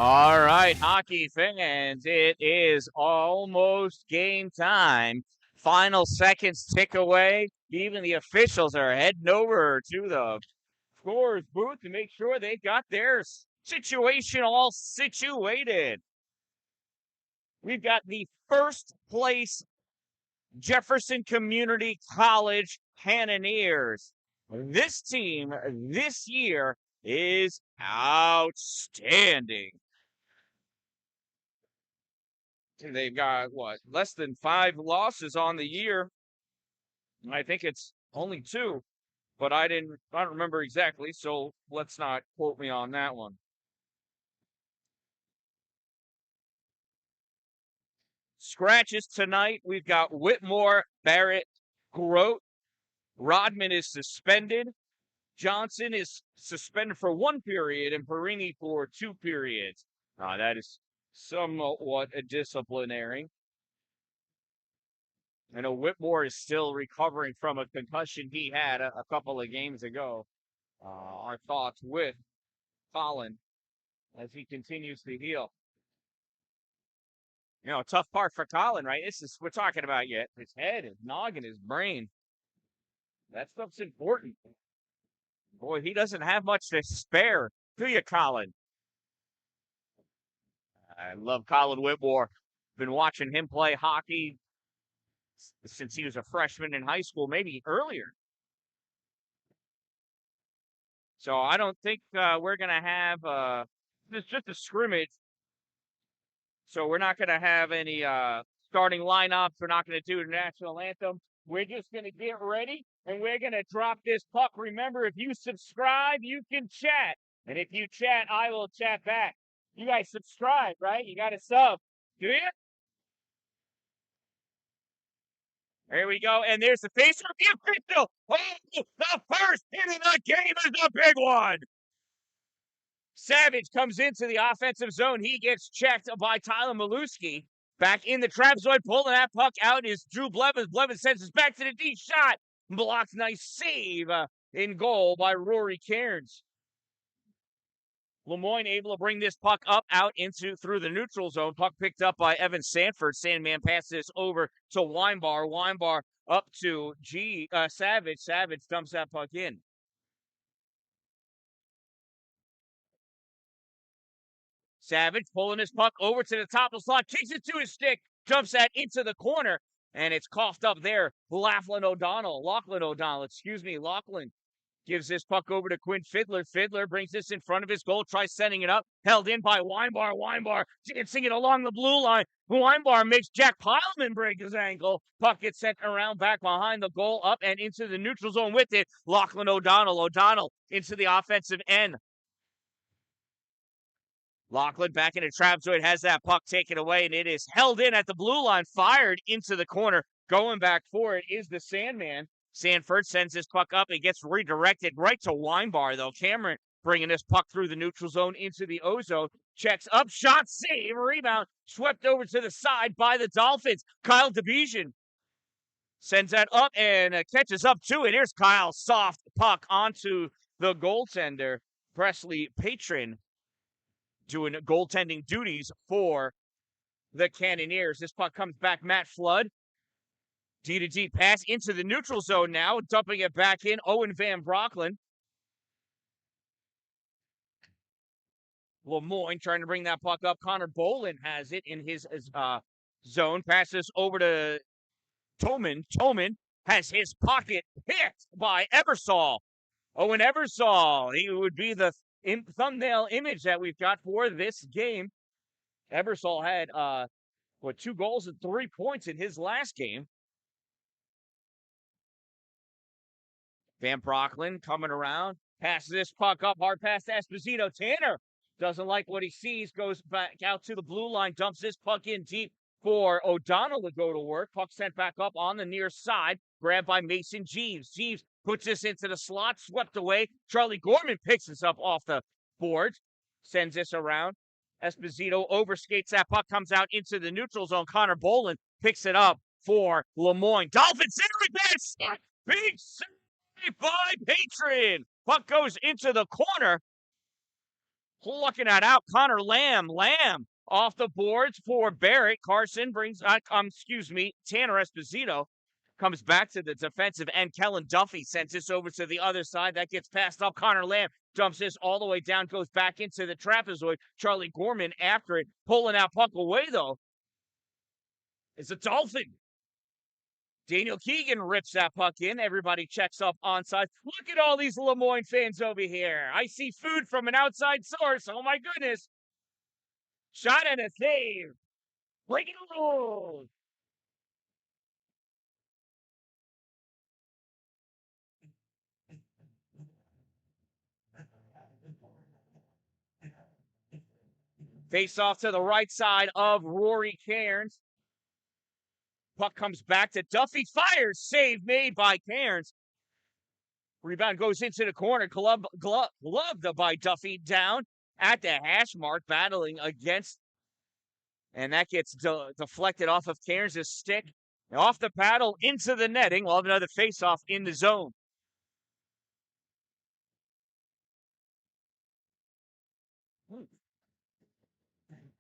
All right, hockey fans, it is almost game time. Final seconds tick away. Even the officials are heading over to the scorer's booth to make sure they got their situation all situated. We've got the first place Jefferson Community College Cannoneers. This team this year is outstanding. They've got less than 5 losses on the year. I think it's only 2, but I don't remember exactly, so let's not quote me on that one. Scratches tonight. We've got Whitmore, Barrett, Grote. Rodman is suspended. Johnson is suspended for 1 period and Perini for 2 periods. That is somewhat a disciplinary. I know Whitmore is still recovering from a concussion he had a couple of games ago. Our thoughts with Colin as he continues to heal. Tough part for Colin, right? We're talking about yet his head, his noggin, his brain. That stuff's important. Boy, he doesn't have much to spare, do you, Colin? I love Colin Whitmore. Been watching him play hockey since he was a freshman in high school, maybe earlier. So I don't think we're going to have it's just a scrimmage. So we're not going to have any starting lineups. We're not going to do the national anthem. We're just going to get ready, and we're going to drop this puck. Remember, if you subscribe, you can chat. And if you chat, I will chat back. You guys subscribe, right? You got to sub. Do you? There we go. And there's the face of the official. Oh, the first hit of the game is a big one. Savage comes into the offensive zone. He gets checked by Tyler Maluski. Back in the trapezoid, pulling that puck out is Drew Blevins. Blevins sends us back to the deep shot. Blocked, nice save in goal by Rory Cairns. LeMoyne able to bring this puck up out through the neutral zone. Puck picked up by Evan Sanford. Sandman passes over to Weinbar. Weinbar up to Savage. Savage dumps that puck in. Savage pulling his puck over to the top of the slot, kicks it to his stick, jumps that into the corner, and it's coughed up there. Lachlan O'Donnell gives this puck over to Quinn Fiddler. Fiddler brings this in front of his goal, tries sending it up, held in by Weinbar. Weinbar dancing it along the blue line. Weinbar makes Jack Pileman break his ankle. Puck gets sent around back behind the goal, up and into the neutral zone with it. Lachlan O'Donnell. O'Donnell into the offensive end. Lachlan back into trapezoid, has that puck taken away, and it is held in at the blue line, fired into the corner. Going back for it is the Sandman. Sanford sends his puck up. It gets redirected right to Weinbar, though. Cameron bringing this puck through the neutral zone into the O-zone. Checks up, shot, save, rebound. Swept over to the side by the Dolphins. Kyle DeBejan sends that up and catches up to it. Here's Kyle, soft puck onto the goaltender, Presley Patron, doing goaltending duties for the Cannoneers. This puck comes back, Matt Flood. D-to-D pass into the neutral zone now, dumping it back in, Owen Van Brocklin. LeMoyne trying to bring that puck up. Connor Bolin has it in his zone. Passes over to Toman. Toman has his pocket picked by Ebersol. Owen Ebersol, he would be the thumbnail image that we've got for this game. Ebersol had 2 goals and 3 points in his last game. Van Brocklin coming around, passes this puck up, hard pass to Esposito. Tanner doesn't like what he sees, goes back out to the blue line, dumps this puck in deep for O'Donnell to go to work. Puck sent back up on the near side, grabbed by Mason Jeeves. Jeeves puts this into the slot, swept away. Charlie Gorman picks this up off the boards, sends this around. Esposito overskates that puck, comes out into the neutral zone. Connor Bolin picks it up for LeMoyne. Dolphins centering that big save by Patron. Puck goes into the corner. Looking that out, Connor Lamb. Lamb off the boards for Barrett. Carson brings, Tanner Esposito comes back to the defensive end. Kellen Duffy sends this over to the other side. That gets passed up. Connor Lamb dumps this all the way down, goes back into the trapezoid. Charlie Gorman after it, pulling that puck away, though. It's a Dolphin. Daniel Keegan rips that puck in. Everybody checks off onside. Look at all these LeMoyne fans over here. I see food from an outside source. Oh, my goodness. Shot and a save. Breaking the rules. Face off to the right side of Rory Cairns. Puck comes back to Duffy. Fires. Save made by Cairns. Rebound goes into the corner. Gloved by Duffy down at the hash mark, battling against. And that gets deflected off of Cairns' stick. Off the paddle into the netting. We'll have another face-off in the zone.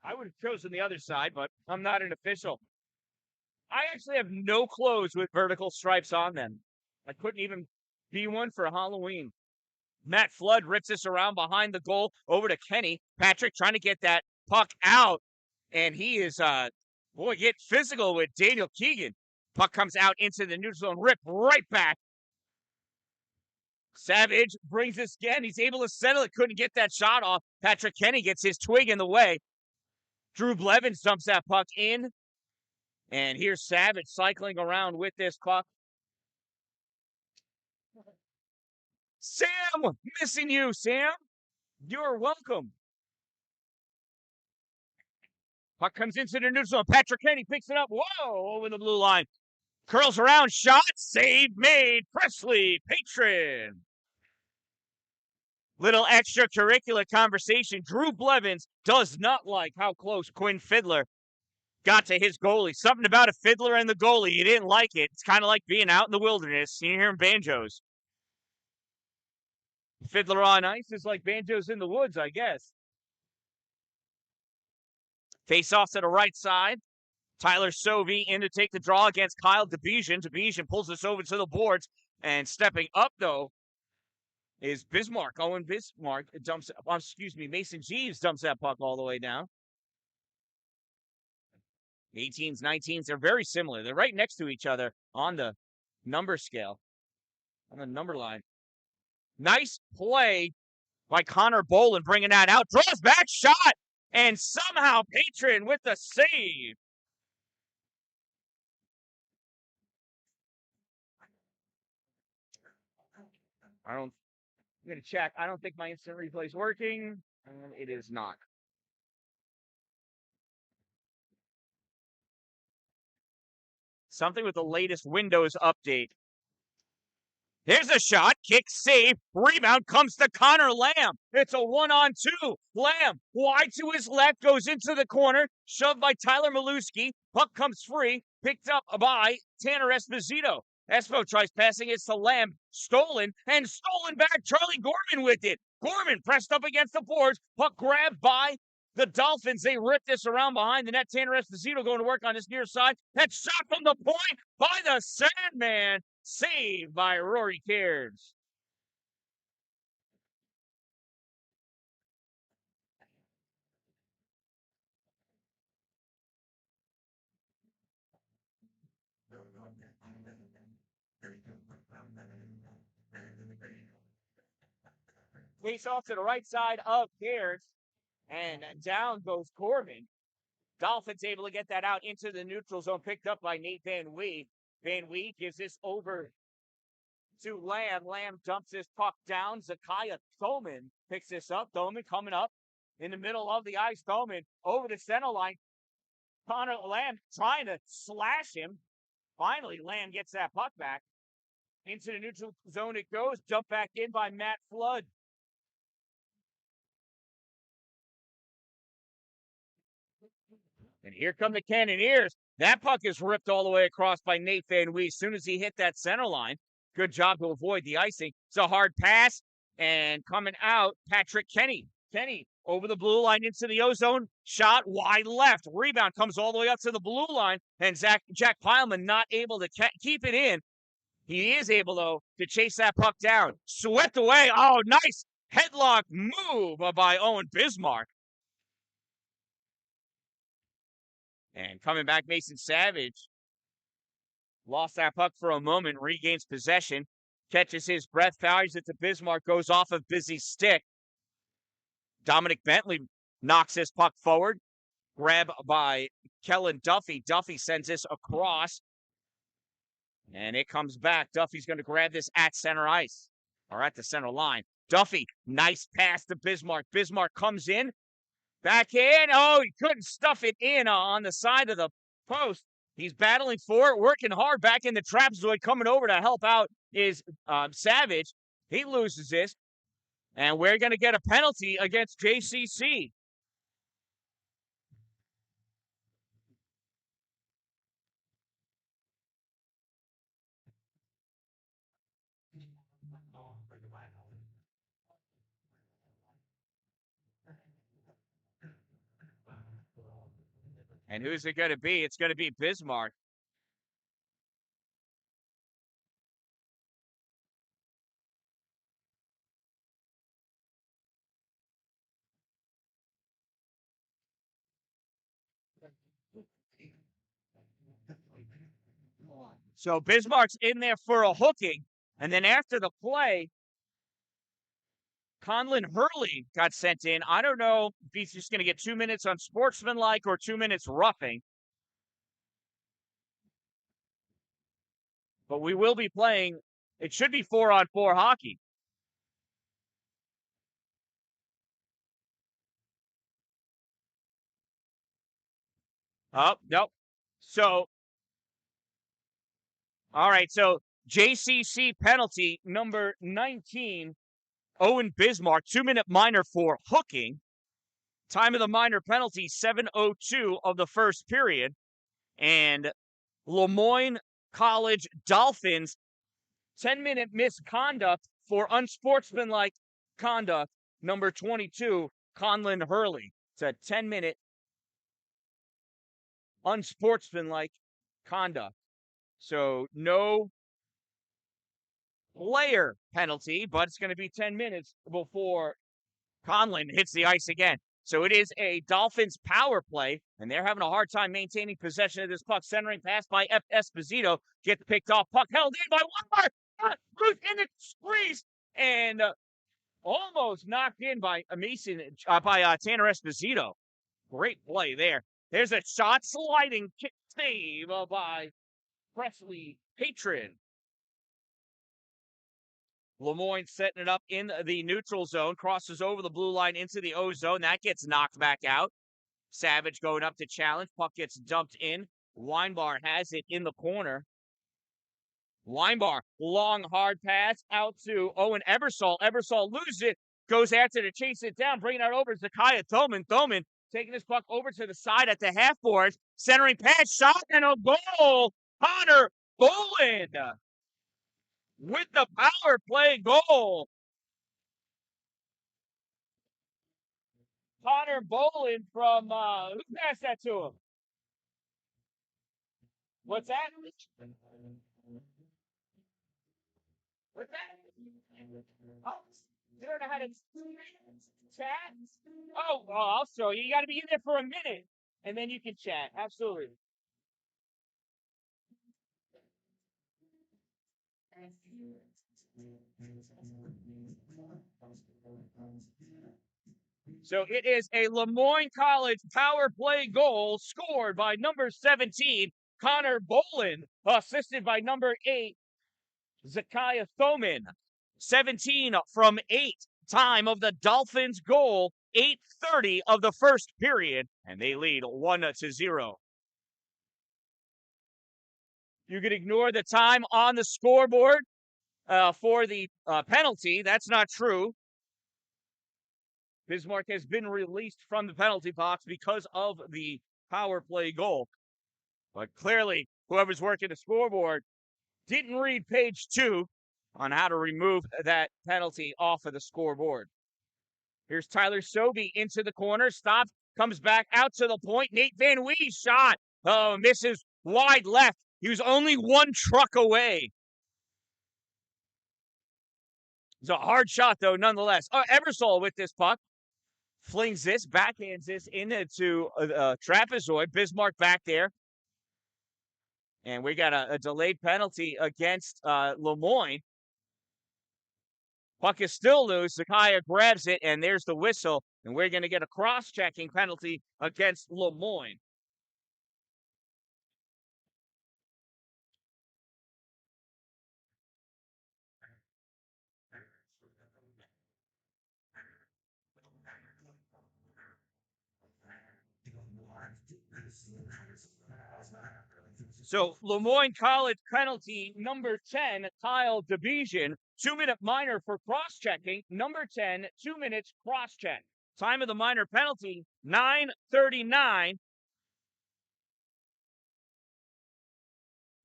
I would have chosen the other side, but I'm not an official. I actually have no clothes with vertical stripes on them. I couldn't even be one for Halloween. Matt Flood rips this around behind the goal over to Kenny. Patrick trying to get that puck out, and he is, get physical with Daniel Keegan. Puck comes out into the neutral zone, rip right back. Savage brings this again. He's able to settle it, couldn't get that shot off. Patrick Kenny gets his twig in the way. Drew Blevins dumps that puck in. And here's Savage cycling around with this puck. Sam, missing you, Sam. You're welcome. Puck comes into the neutral zone. Patrick Kenny picks it up. Whoa, over the blue line. Curls around, shot, save made. Presley Patron. Little extracurricular conversation. Drew Blevins does not like how close Quinn Fiddler got to his goalie. Something about a fiddler and the goalie. He didn't like it. It's kind of like being out in the wilderness. You hear banjos. Fiddler on ice is like banjos in the woods, I guess. Face off to the right side. Tyler Sovey in to take the draw against Kyle DeBejan. DeBejan pulls this over to the boards. And stepping up, though, is Bismarck. Owen Bismarck dumps, Mason Jeeves dumps that puck all the way down. 18s, 19s, they're very similar. They're right next to each other on the number scale, on the number line. Nice play by Connor Bolin, bringing that out. Draws back, shot, and somehow Patron with the save. I'm going to check. I don't think my instant replay is working, and it is not. Something with the latest Windows update. Here's a shot, kick, save, rebound comes to Connor Lamb. It's a 1-on-2. Lamb, wide to his left, goes into the corner, shoved by Tyler Maluski. Puck comes free, picked up by Tanner Esposito. Espo tries passing it to Lamb, stolen back. Charlie Gorman with it. Gorman pressed up against the boards, puck grabbed by the Dolphins. They rip this around behind the net. Tanner Esposito going to work on his near side. That shot from the point by the Sandman. Saved by Rory Cairns. Face off to the right side of Cairns. And down goes Corbin. Dolphins able to get that out into the neutral zone, picked up by Nate Van Wee. Van Wee gives this over to Lamb. Lamb dumps this puck down. Zakiah Thoman picks this up. Thoman coming up in the middle of the ice. Thoman over the center line. Connor Lamb trying to slash him. Finally, Lamb gets that puck back. Into the neutral zone it goes. Dumped back in by Matt Flood. And here come the Cannoneers. That puck is ripped all the way across by Nate Van Wee as soon as he hit that center line. Good job to avoid the icing. It's a hard pass. And coming out, Patrick Kenny. Kenny over the blue line into the O-zone. Shot wide left. Rebound comes all the way up to the blue line, and Jack Pileman not able to keep it in. He is able, though, to chase that puck down. Swept away. Oh, nice headlock move by Owen Bismarck. And coming back, Mason Savage lost that puck for a moment, regains possession, catches his breath, fires it to Bismarck, goes off of Busy's stick. Dominic Bentley knocks this puck forward. Grab by Kellen Duffy. Duffy sends this across. And it comes back. Duffy's going to grab this at center ice. Or at the center line. Duffy, nice pass to Bismarck. Bismarck comes in. Back in. Oh, he couldn't stuff it in on the side of the post. He's battling for it, working hard back in the trapezoid. Coming over to help out is Savage. He loses this. And we're going to get a penalty against JCC. And who's it going to be? It's going to be Bismarck. So Bismarck's in there for a hooking. And then after the play, Conlon Hurley got sent in. I don't know if he's just going to get 2 minutes on sportsmanlike or 2 minutes roughing. But we will be playing, it should be 4-on-4 hockey. Oh, nope. So, all right. So JCC penalty number 19, Owen Bismarck, 2-minute minor for hooking. Time of the minor penalty, 7:02 of the first period. And LeMoyne College Dolphins, 10-minute misconduct for unsportsmanlike conduct, number 22, Conlon Hurley. It's a 10-minute unsportsmanlike conduct. So no player penalty, but it's going to be 10 minutes before Conlon hits the ice again. So it is a Dolphins power play, and they're having a hard time maintaining possession of this puck. Centering pass by F. Esposito. Gets picked off. Puck held in by one. Ruth in the squeeze. And almost knocked in by Tanner Esposito. Great play there. There's a shot sliding kick save by Presley Patron. LeMoyne setting it up in the neutral zone, crosses over the blue line into the O zone. That gets knocked back out. Savage going up to challenge. Puck gets dumped in. Weinbar has it in the corner. Weinbar, long hard pass out to Owen Ebersol. Ebersol loses it, goes after to chase it down, bringing it over to Zakiah Thoman. Thoman taking this puck over to the side at the half boards. Centering pass, shot, and a goal. Connor Boland with the power play goal. Connor Boland from, who passed that to him? What's that? What's that? Oh, you don't know how to chat? Oh, I'll show you. You got to be in there for a minute, and then you can chat. Absolutely. So it is a LeMoyne College power play goal scored by number 17, Connor Boland, assisted by number 8, Zakiah Thoman. 17 from 8. Time of the Dolphins goal, 8:30 of the first period, and they lead 1-0. You can ignore the time on the scoreboard for the penalty. That's not true. Bismarck has been released from the penalty box because of the power play goal. But clearly, whoever's working the scoreboard didn't read page 2 on how to remove that penalty off of the scoreboard. Here's Tyler Sobey into the corner, stops, comes back out to the point. Nate Van Wee's shot. Oh, misses wide left. He was only one truck away. It's a hard shot, though, nonetheless. Ebersol with this puck. Flings this, backhands this into trapezoid. Bismarck back there. And we got a delayed penalty against LeMoyne. Puck is still loose. Zakaya grabs it, and there's the whistle. And we're going to get a cross-checking penalty against LeMoyne. So LeMoyne College penalty number 10, Kyle Division, 2-minute minor for cross-checking. Number 10, 2 minutes cross-check. Time of the minor penalty, 9:39.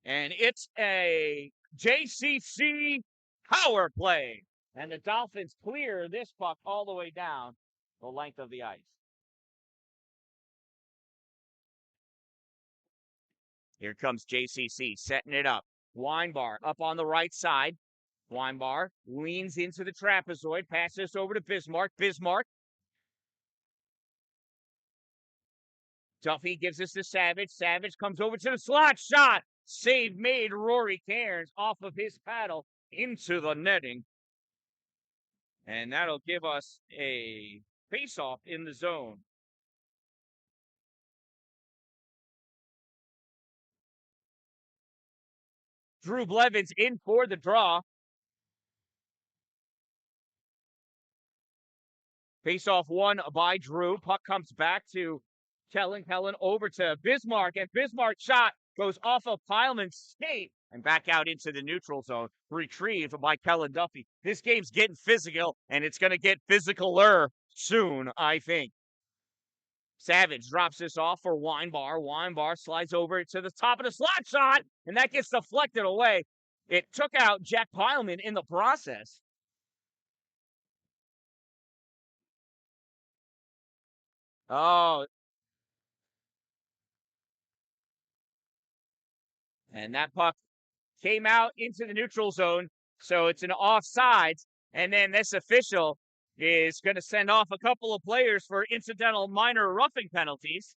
And it's a JCC power play. And the Dolphins clear this puck all the way down the length of the ice. Here comes JCC setting it up. Weinbar up on the right side. Weinbar leans into the trapezoid, passes over to Bismarck. Bismarck. Duffy gives this to Savage. Savage comes over to the slot shot. Save made. Rory Cairns off of his paddle into the netting. And that'll give us a face-off in the zone. Drew Blevins in for the draw. Face-off won by Drew. Puck comes back to Kellen. Kellen over to Bismarck. And Bismarck's shot goes off of Pileman's skate and back out into the neutral zone. Retrieved by Kellen Duffy. This game's getting physical, and it's going to get physicaler soon, I think. Savage drops this off for Weinbar. Weinbar slides over to the top of the slot shot, and that gets deflected away. It took out Jack Pileman in the process. Oh. And that puck came out into the neutral zone, so it's an offsides. And then this official is going to send off a couple of players for incidental minor roughing penalties.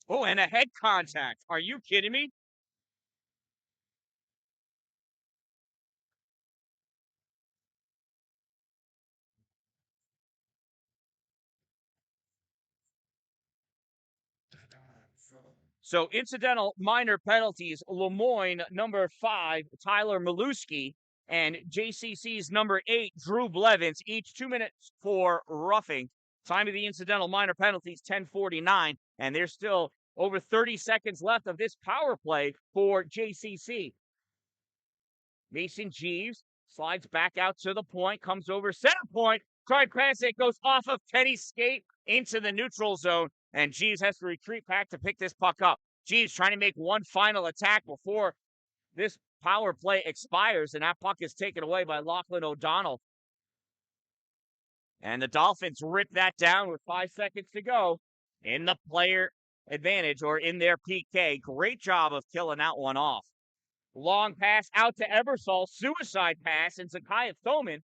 Oh, and a head contact. Are you kidding me? So incidental minor penalties, LeMoyne, number 5, Tyler Maluski, and JCC's number 8, Drew Blevins, each 2 minutes for roughing. Time of the incidental minor penalties, 10:49, and there's still over 30 seconds left of this power play for JCC. Mason Jeeves slides back out to the point, comes over center point, tried pass it, goes off of Kenny's skate into the neutral zone, and Jeeves has to retreat back to pick this puck up. Jeeves trying to make one final attack before this power play expires, and that puck is taken away by Lachlan O'Donnell. And the Dolphins rip that down with 5 seconds to go in the player advantage or in their PK. Great job of killing that one off. Long pass out to Ebersol, suicide pass, and Zakiah Thoman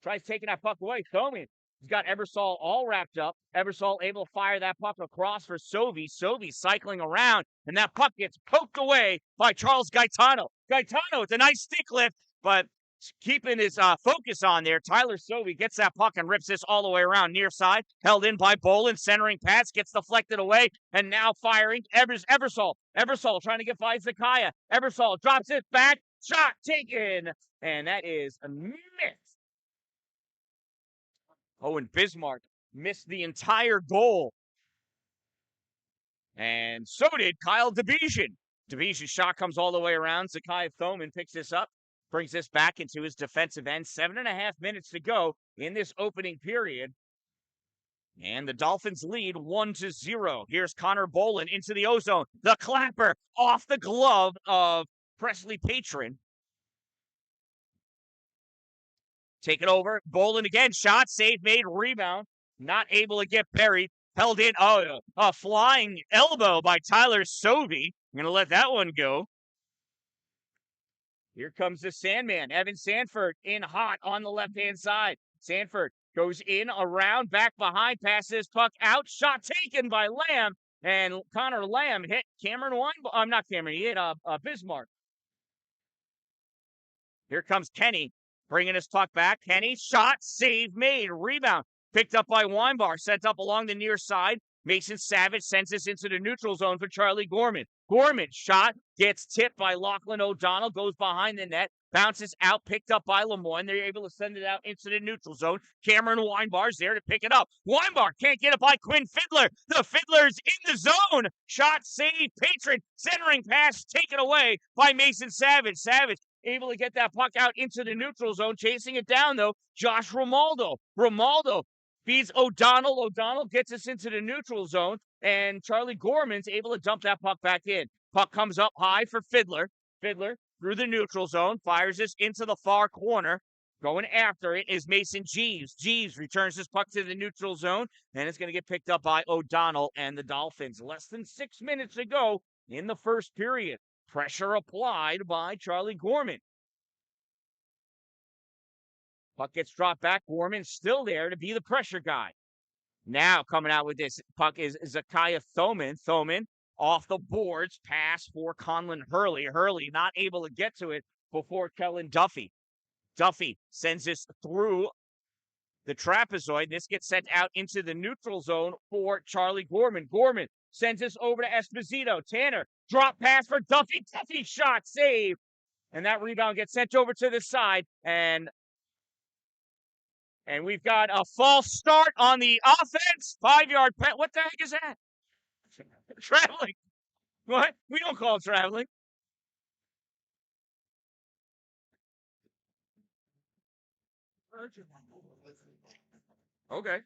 tries taking that puck away. Thoman has got Ebersol all wrapped up. Ebersol able to fire that puck across for Sovey. Sovey cycling around, and that puck gets poked away by Charles Gaetano. Gaetano, it's a nice stick lift, but keeping his focus on there. Tyler Sovey gets that puck and rips this all the way around near side. Held in by Bolin, centering pass, gets deflected away, and now firing. Ebersol. Ebersol trying to get by Zakiah. Ebersol drops it back. Shot taken. And that is a miss. Oh, and Bismarck missed the entire goal. And so did Kyle Division. Division's shot comes all the way around. Zakiah Thoman picks this up. Brings this back into his defensive end. 7.5 minutes to go in this opening period. And the Dolphins lead 1-0. Here's Connor Bolin into the ozone. The clapper off the glove of Presley Patron. Take it over. Bolin again. Shot, save made, rebound. Not able to get buried. Held in. Oh, a flying elbow by Tyler Sovey. I'm going to let that one go. Here comes the Sandman. Evan Sanford in hot on the left-hand side. Sanford goes in, around, back behind, passes puck out. Shot taken by Lamb. And Connor Lamb hit Cameron Weinbach. I'm not Cameron. He hit Bismarck. Here comes Kenny, bringing his puck back. Kenny, shot, save made, rebound. Picked up by Weinbach, sent up along the near side. Mason Savage sends this into the neutral zone for Charlie Gorman. Gorman, shot, gets tipped by Lachlan O'Donnell, goes behind the net, bounces out, picked up by LeMoyne. They're able to send it out into the neutral zone. Cameron Weinbar's there to pick it up. Weinbach can't get it by Quinn Fiddler. The Fiddler's in the zone. Shot, save, Patron, centering pass, taken away by Mason Savage. Savage able to get that puck out into the neutral zone. Chasing it down, though, Josh Romaldo. Romaldo feeds O'Donnell. O'Donnell gets us into the neutral zone, and Charlie Gorman's able to dump that puck back in. Puck comes up high for Fiddler. Fiddler through the neutral zone, fires this into the far corner. Going after it is Mason Jeeves. Jeeves returns this puck to the neutral zone, and it's going to get picked up by O'Donnell and the Dolphins. Less than 6 minutes to go in the first period. Pressure applied by Charlie Gorman. Puck gets dropped back. Gorman's still there to be the pressure guy. Now coming out with this puck is Zakiah Thoman. Thoman off the boards. Pass for Conlon Hurley. Hurley not able to get to it before Kellen Duffy. Duffy sends this through the trapezoid. This gets sent out into the neutral zone for Charlie Gorman. Gorman sends this over to Esposito. Tanner, drop pass for Duffy. Duffy shot, save. And that rebound gets sent over to the side. And we've got a false start on the offense. 5-yard penalty. What the heck is that? Traveling. What? We don't call it traveling. Okay.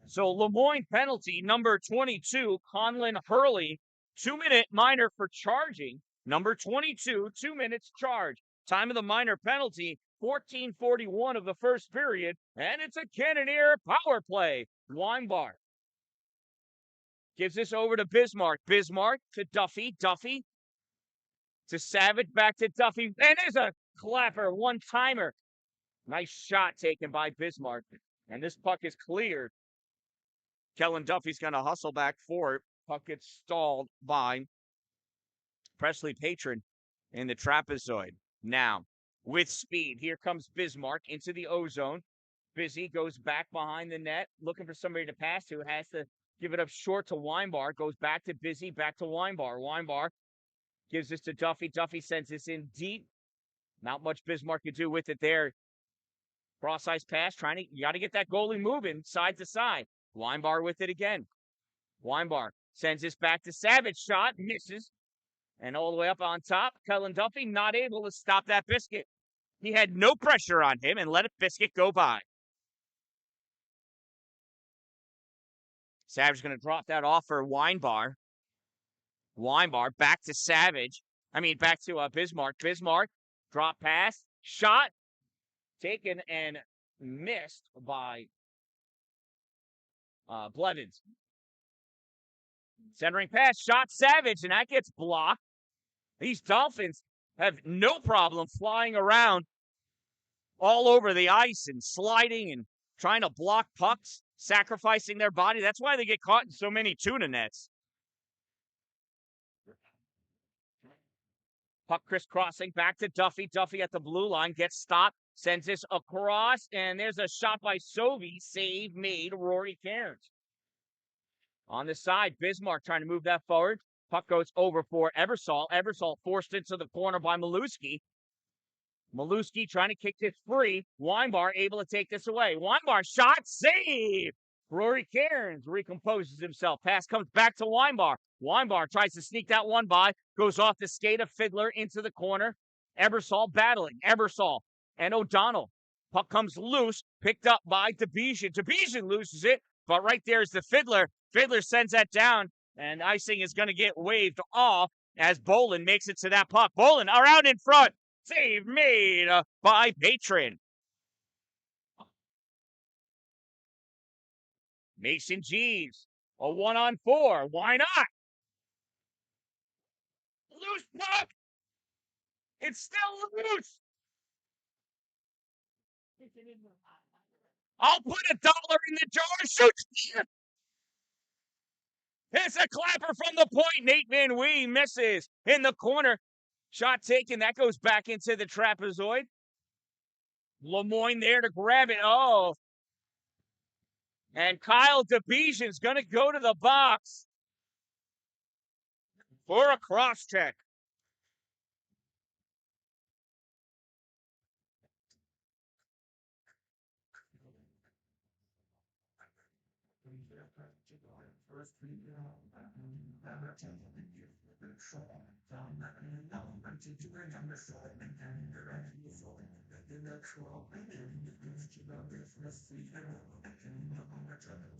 So LeMoyne penalty, number 22, Conlon Hurley, 2-minute minor for charging. Number 22, 2 minutes charge. Time of the minor penalty, 14:41 of the first period, and it's a Cannoneer power play. Weinbach gives this over to Bismarck. Bismarck to Duffy. Duffy to Savage, back to Duffy. And there's a clapper, one-timer. Nice shot taken by Bismarck. And this puck is cleared. Kellen Duffy's going to hustle back for it. Puck gets stalled by Presley Patron in the trapezoid. Now, with speed, here comes Bismarck into the ozone. Busy goes back behind the net, looking for somebody to pass to. Has to give it up short to Weinbach. Goes back to Busy, back to Weinbach. Weinbach gives this to Duffy. Duffy sends this in deep. Not much Bismarck can do with it there. Cross-ice pass, you got to get that goalie moving side to side. Weinbach with it again. Weinbach sends this back to Savage. Shot, misses. And all the way up on top, Kellen Duffy not able to stop that biscuit. He had no pressure on him and let a biscuit go by. Savage is going to drop that off for Weinbach. Weinbach back to Savage. Back to Bismarck. Bismarck, drop pass, shot, taken and missed by Blevins. Centering pass, shot, Savage, and that gets blocked. These Dolphins have no problem flying around all over the ice and sliding and trying to block pucks, sacrificing their body. That's why they get caught in so many tuna nets. Puck crisscrossing back to Duffy. Duffy at the blue line gets stopped, sends this across, and there's a shot by Sovey. Save made, Rory Cairns. On the side, Bismarck trying to move that forward. Puck goes over for Ebersol. Ebersol forced into the corner by Maluski. Maluski trying to kick this free. Weinbach able to take this away. Weinbach shot, save! Rory Cairns recomposes himself. Pass comes back to Weinbar. Weinbar tries to sneak that one by, goes off the skate of Fiddler into the corner. Ebersol battling. Ebersol and O'Donnell. Puck comes loose, picked up by DeBejan. DeBejan loses it, but right there is the Fiddler. Fiddler sends that down, and icing is going to get waved off as Bolin makes it to that puck. Bolin around in front. Save made by Patron. Mason Jeeves, a 1-on-4. Why not? Loose puck. It's still loose. I'll put $1 in the jar. Shoot. It's a clapper from the point. Nate Van Wee misses in the corner. Shot taken. That goes back into the trapezoid. LeMoyne there to grab it. Oh. And Kyle DeBejan's going to go to the box for a cross check.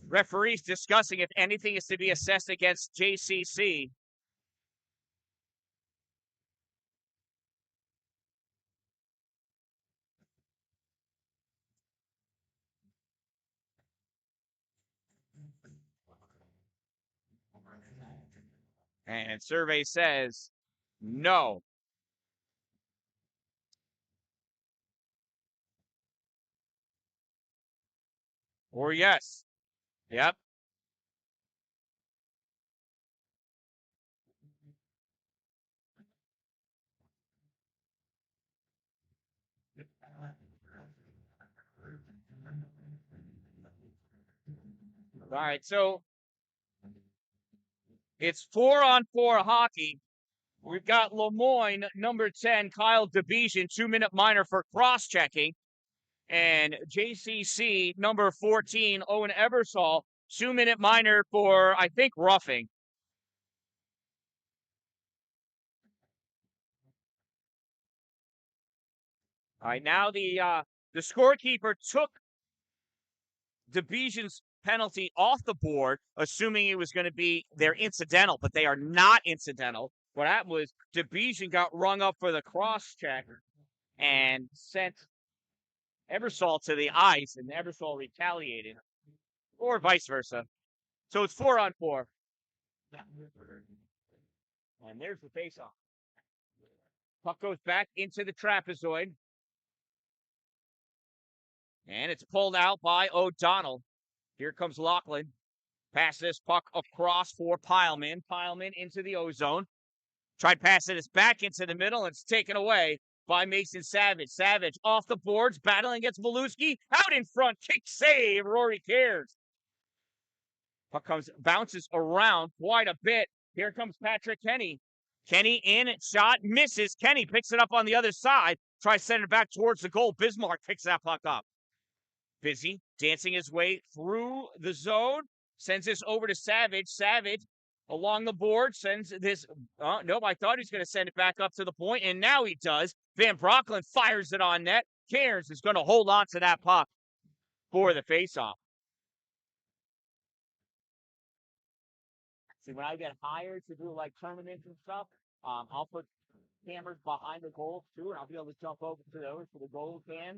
Referees discussing if anything is to be assessed against JCC. And survey says no. Or yes. Yep. All right, so it's 4-on-4 hockey. We've got LeMoyne, number 10, Kyle DeBejan, 2-minute minor for cross-checking. And JCC, number 14, Owen Ebersol, 2-minute minor for, I think, roughing. All right, now the scorekeeper took DeBejan's penalty off the board, assuming it was going to be their incidental, but they are not incidental. What happened was DeBejan got rung up for the cross check and sent Ebersol to the ice, and Ebersol retaliated, or vice versa. So it's 4-on-4. And there's the faceoff. Puck goes back into the trapezoid. And it's pulled out by O'Donnell. Here comes Lachlan. Pass this puck across for Pileman. Pileman into the O-zone. Tried passing this back into the middle, and it's taken away by Mason Savage. Savage off the boards, battling against Maluski. Out in front, kick save, Rory Cairns. Puck bounces around quite a bit. Here comes Patrick Kenny. Kenny in, shot, misses. Kenny picks it up on the other side. Tries sending it back towards the goal. Bismarck picks that puck up. Busy, dancing his way through the zone. Sends this over to Savage. Savage along the board sends this. Nope, I thought he was going to send it back up to the point, and now he does. Van Brocklin fires it on net. Cairns is going to hold on to that puck for the faceoff. See, when I get hired to do like tournaments and stuff, I'll put cameras behind the goals too, and I'll be able to jump over to those for the goal can.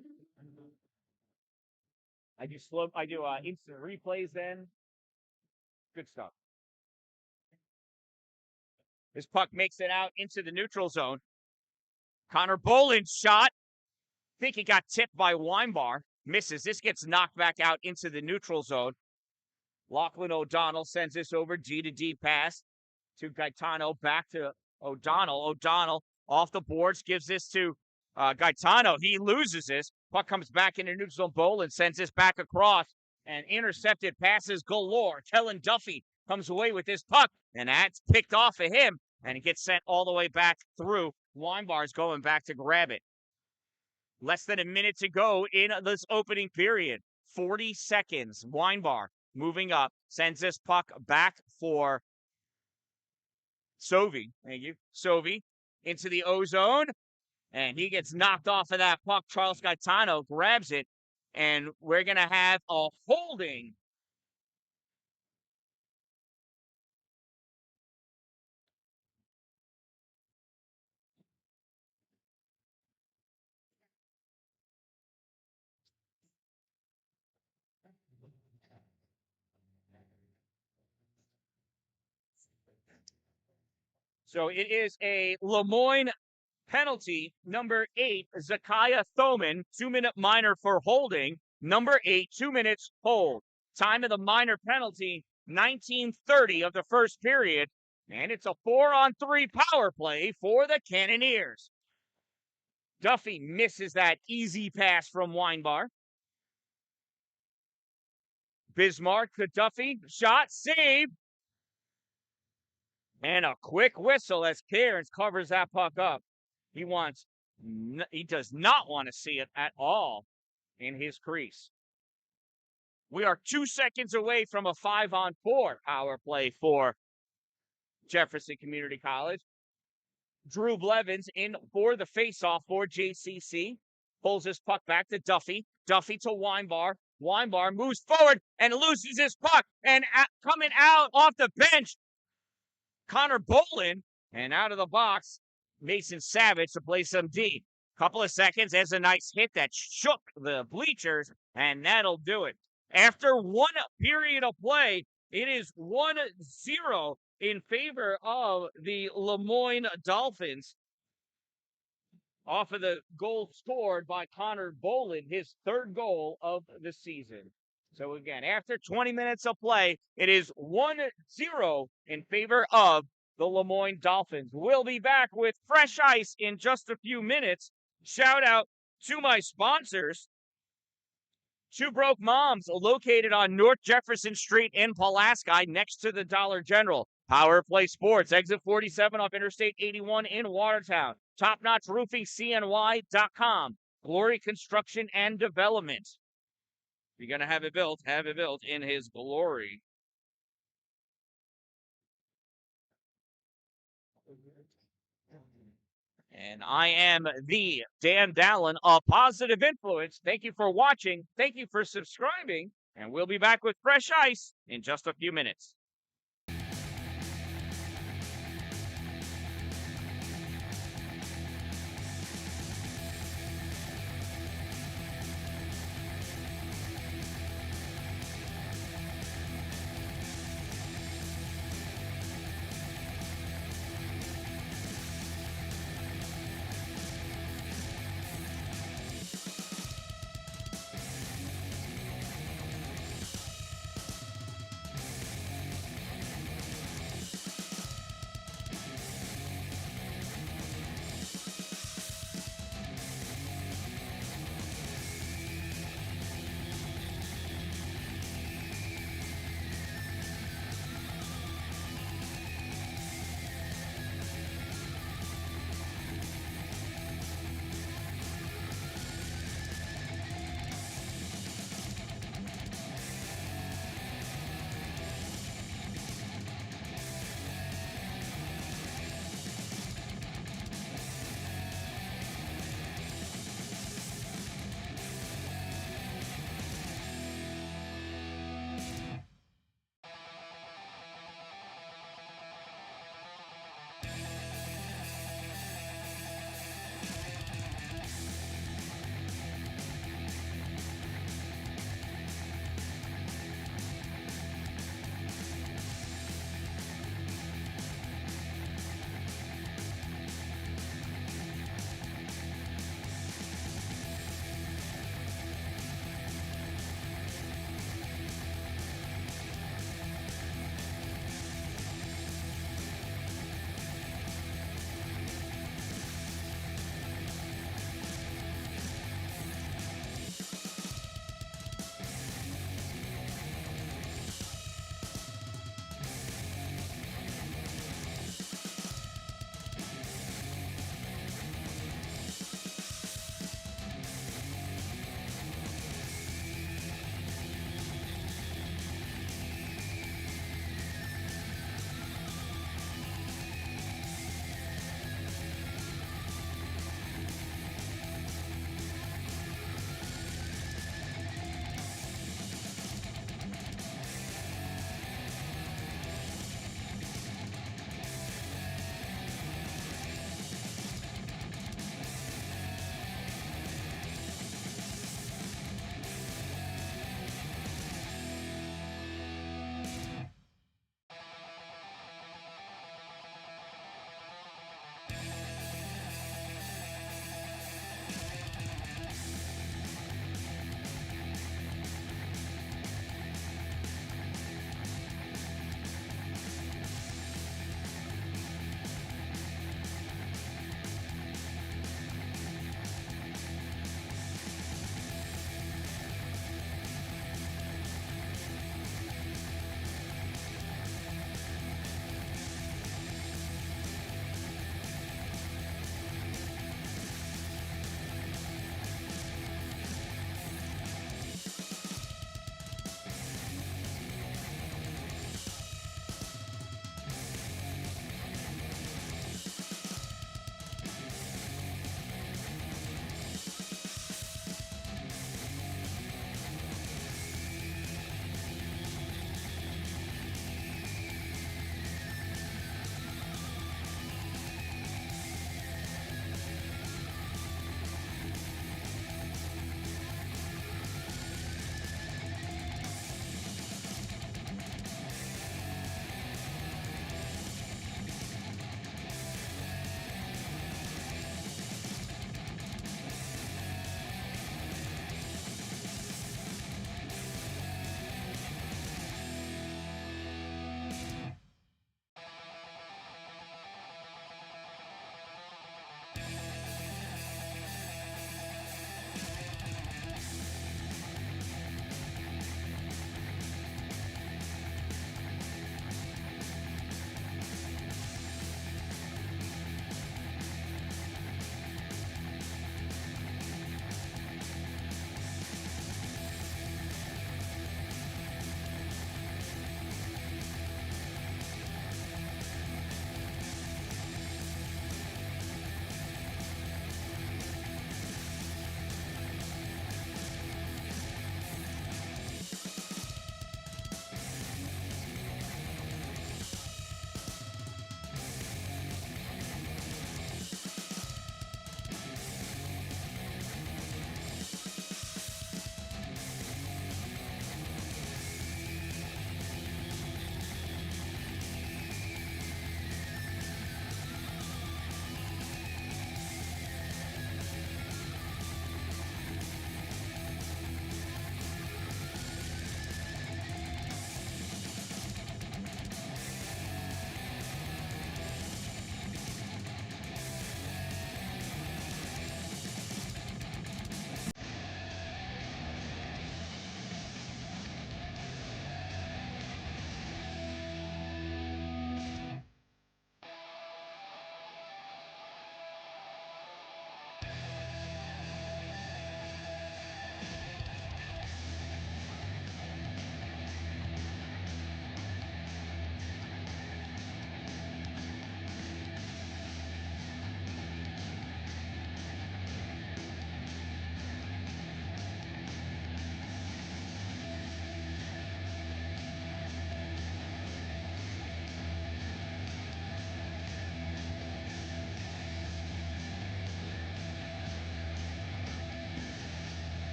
I do instant replays then. Good stuff. This puck makes it out into the neutral zone. Connor Boland's shot. I think he got tipped by Weinbar. Misses. This gets knocked back out into the neutral zone. Lachlan O'Donnell sends this over. G-to-D pass to Gaetano. Back to O'Donnell. O'Donnell off the boards. Gives this to Gaetano. He loses this. Puck comes back into neutral zone. Boland sends this back across. And intercepted passes galore. Kellen Duffy comes away with this puck. And that's picked off of him. And it gets sent all the way back through. Weinbar's going back to grab it. Less than a minute to go in this opening period. 40 seconds. Weinbar moving up, sends this puck back for Sovey. Thank you. Sovey into the O-zone, and he gets knocked off of that puck. Charles Gaetano grabs it, and we're going to have a holding. So it is a LeMoyne penalty. Number 8, Zakiah Thoman, 2-minute minor for holding. Number 8, 2 minutes hold. Time of the minor penalty, 19:30 of the first period. And it's a 4-on-3 power play for the Cannoneers. Duffy misses that easy pass from Weinbar. Bismarck to Duffy. Shot, save. And a quick whistle as Cairns covers that puck up. He does not want to see it at all in his crease. We are 2 seconds away from a 5-on-4 power play for Jefferson Community College. Drew Blevins in for the faceoff for JCC. Pulls his puck back to Duffy. Duffy to Weinbar. Weinbar moves forward and loses his puck. And coming out off the bench, Connor Bolin. And out of the box, Mason Savage to play some D. Couple of seconds, there's a nice hit that shook the bleachers, and that'll do it. After 1 period of play, it is 1-0 in favor of the LeMoyne Dolphins off of the goal scored by Connor Bolin, his 3rd goal of the season. So again, after 20 minutes of play, it is 1-0 in favor of the LeMoyne Dolphins. We'll be back with fresh ice in just a few minutes. Shout out to my sponsors. Two Broke Moms, located on North Jefferson Street in Pulaski, next to the Dollar General. Power Play Sports, exit 47 off Interstate 81 in Watertown. Top Notch Roofing, CNY.com. Glory Construction and Development. If you're going to have it built in his glory. And I am the Dan-Dalin of Positive Influence. Thank you for watching. Thank you for subscribing. And we'll be back with fresh ice in just a few minutes.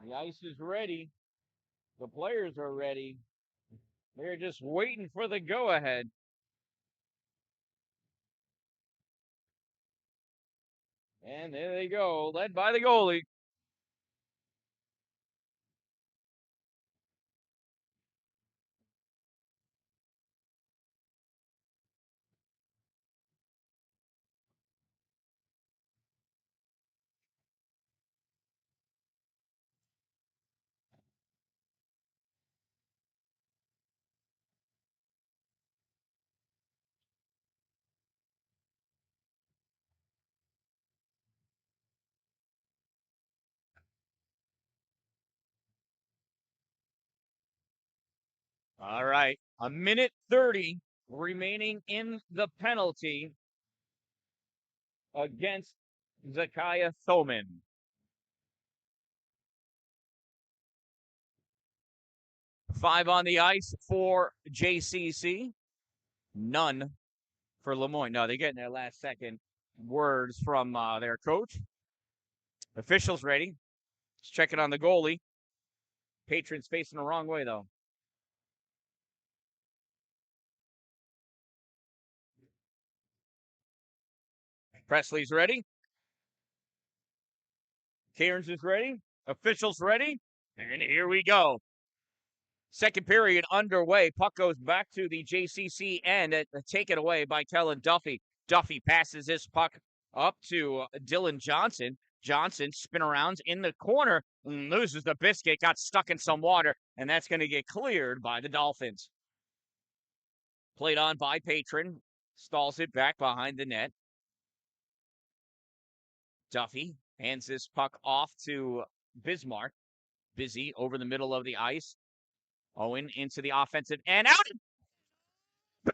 The ice is ready. The players are ready. They're just waiting for the go-ahead. And there they go, led by the goalie. All right, a minute 30 remaining in the penalty against Zakiah Thoman. 5 on the ice for JCC. None for LeMoyne. No, they're getting their last second words from their coach. Officials ready. Just checking on the goalie. Patrons facing the wrong way, though. Presley's ready. Cairns is ready. Officials ready. And here we go. Second period underway. Puck goes back to the JCC end. Taken away by Kellen Duffy. Duffy passes this puck up to Dylan Johnson. Johnson spin arounds in the corner, loses the biscuit, got stuck in some water, and that's going to get cleared by the Dolphins. Played on by Patron. Stalls it back behind the net. Duffy hands this puck off to Bismarck. Busy over the middle of the ice. Owen into the offensive and out.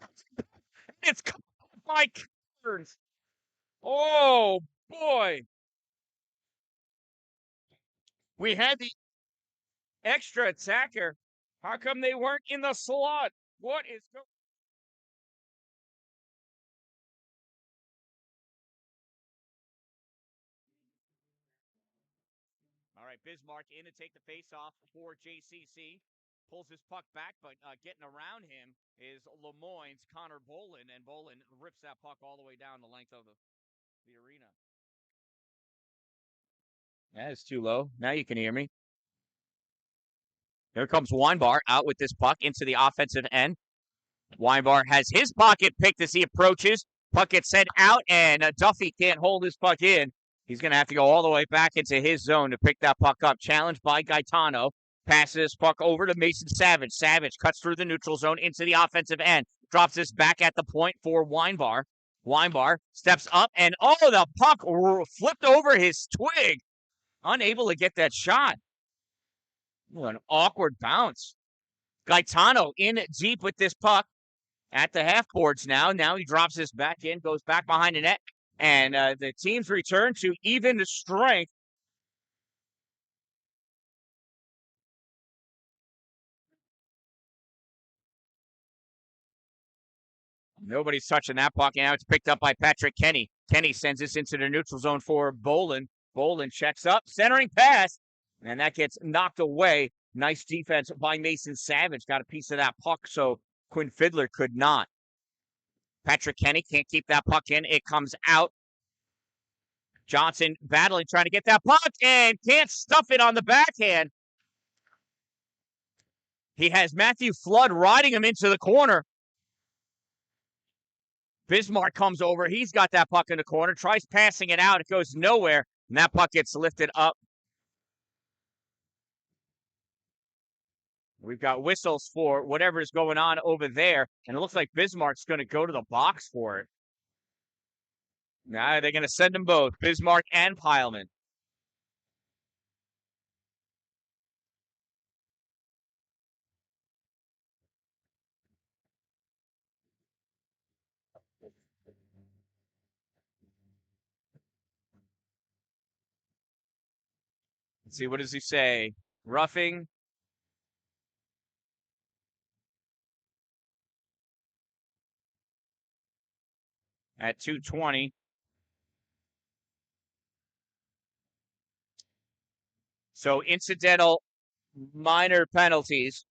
It's caught by Cairns. Oh, boy. We had the extra attacker. How come they weren't in the slot? What is going All right, Bismarck in to take the face-off for JCC. Pulls his puck back, but getting around him is LeMoyne's Connor Bolin, and Bolin rips that puck all the way down the length of the arena. That is too low. Now you can hear me. Here comes Weinbar out with this puck into the offensive end. Weinbar has his pocket picked as he approaches. Puck gets sent out, and Duffy can't hold his puck in. He's going to have to go all the way back into his zone to pick that puck up. Challenged by Gaetano. Passes puck over to Mason Savage. Savage cuts through the neutral zone into the offensive end. Drops this back at the point for Weinbar. Weinbar steps up, and the puck flipped over his twig. Unable to get that shot. An awkward bounce. Gaetano in deep with this puck at the half boards now. Now he drops this back in, goes back behind the net, and the teams return to even strength. Nobody's touching that puck. Now it's picked up by Patrick Kenny. Kenny sends this into the neutral zone for Bolin. Bolin checks up, centering pass, and that gets knocked away. Nice defense by Mason Savage. Got a piece of that puck, so Quinn Fiddler could not. Patrick Kenny can't keep that puck in. It comes out. Johnson battling, trying to get that puck, and can't stuff it on the backhand. He has Matthew Flood riding him into the corner. Bismarck comes over. He's got that puck in the corner, tries passing it out. It goes nowhere, and that puck gets lifted up. We've got whistles for whatever's going on over there, and it looks like Bismarck's going to go to the box for it. Now they're going to send them both, Bismarck and Pileman. Let's see, what does he say? Roughing. At 2:20. So incidental minor penalties.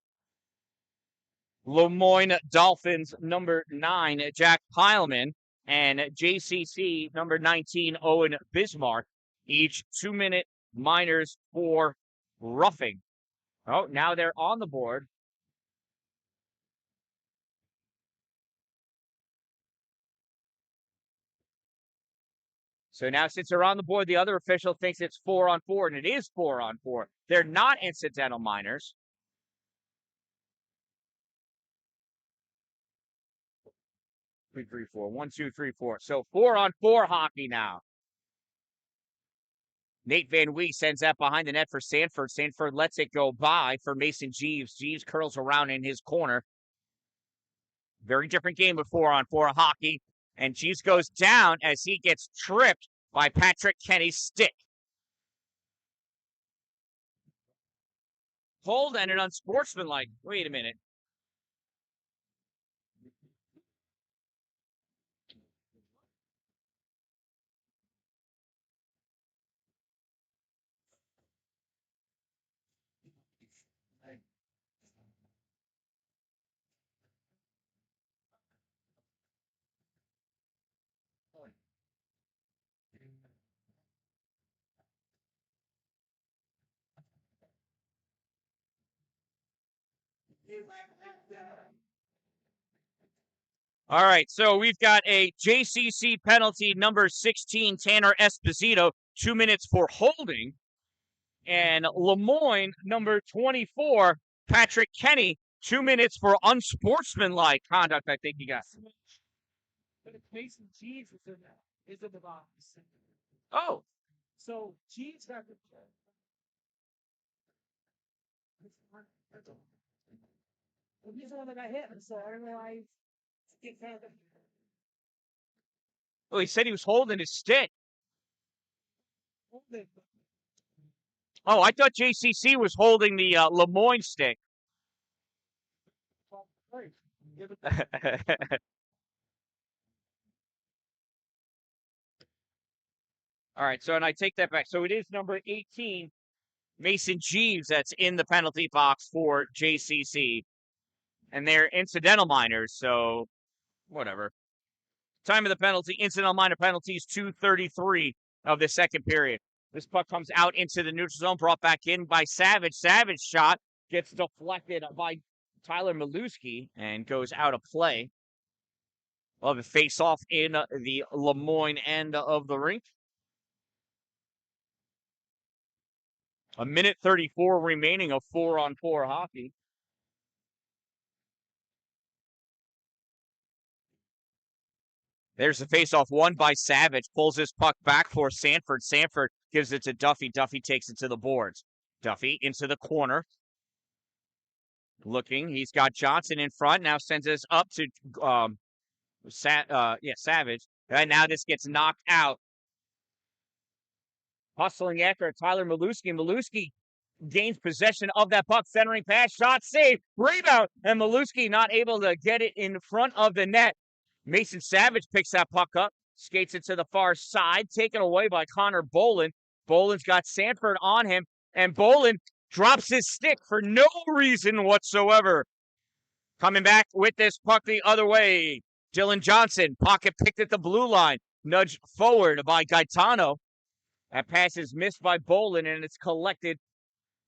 LeMoyne Dolphins, number 9, Jack Pileman, and JCC, number 19, Owen Bismarck, each 2-minute minors for roughing. Oh, now they're on the board. So now, since they're on the board, the other official thinks it's 4-on-4, and it is 4-on-4. They're not incidental minors. 3, 3, 4. 1, 2, 3, 4. So 4-on-4 hockey now. Nate Van Wee sends that behind the net for Sanford. Sanford lets it go by for Mason Jeeves. Jeeves curls around in his corner. Very different game with 4-on-4 hockey. And Jeeves goes down as he gets tripped by Patrick Kenny's stick. Hold and an unsportsmanlike. Wait a minute. All right, so we've got a JCC penalty, number 16, Tanner Esposito, 2 minutes for holding. And LeMoyne, number 24, Patrick Kenny, 2 minutes for unsportsmanlike conduct, I think he got. But it's Mason Jeeves is in the box. Oh. So Jeeves got the he's the one that got hit, so I don't realize it kind of Well, he said he was holding his stick. Oh, I thought JCC was holding the LeMoyne stick. All right, so and I take that back. So it is number 18, Mason Jeeves, that's in the penalty box for JCC. And they're incidental minors, so whatever. Time of the penalty, incidental minor penalties, 2:33 of the second period. This puck comes out into the neutral zone, brought back in by Savage. Savage shot gets deflected by Tyler Maluski and goes out of play. We'll have a face-off in the LeMoyne end of the rink. 1:34 remaining of 4-on-4 hockey. There's the face-off won by Savage. Pulls his puck back for Sanford. Sanford gives it to Duffy. Duffy takes it to the boards. Duffy into the corner. Looking. He's got Johnson in front. Now sends this up to Savage. And now this gets knocked out. Hustling after Tyler Maluski. Maluski gains possession of that puck. Centering pass. Shot save. Rebound. And Maluski not able to get it in front of the net. Mason Savage picks that puck up, skates it to the far side, taken away by Connor Bolin. Bolin's got Sanford on him, and Bolin drops his stick for no reason whatsoever. Coming back with this puck the other way, Dylan Johnson, pocket picked at the blue line, nudged forward by Gaetano. That pass is missed by Bolin, and it's collected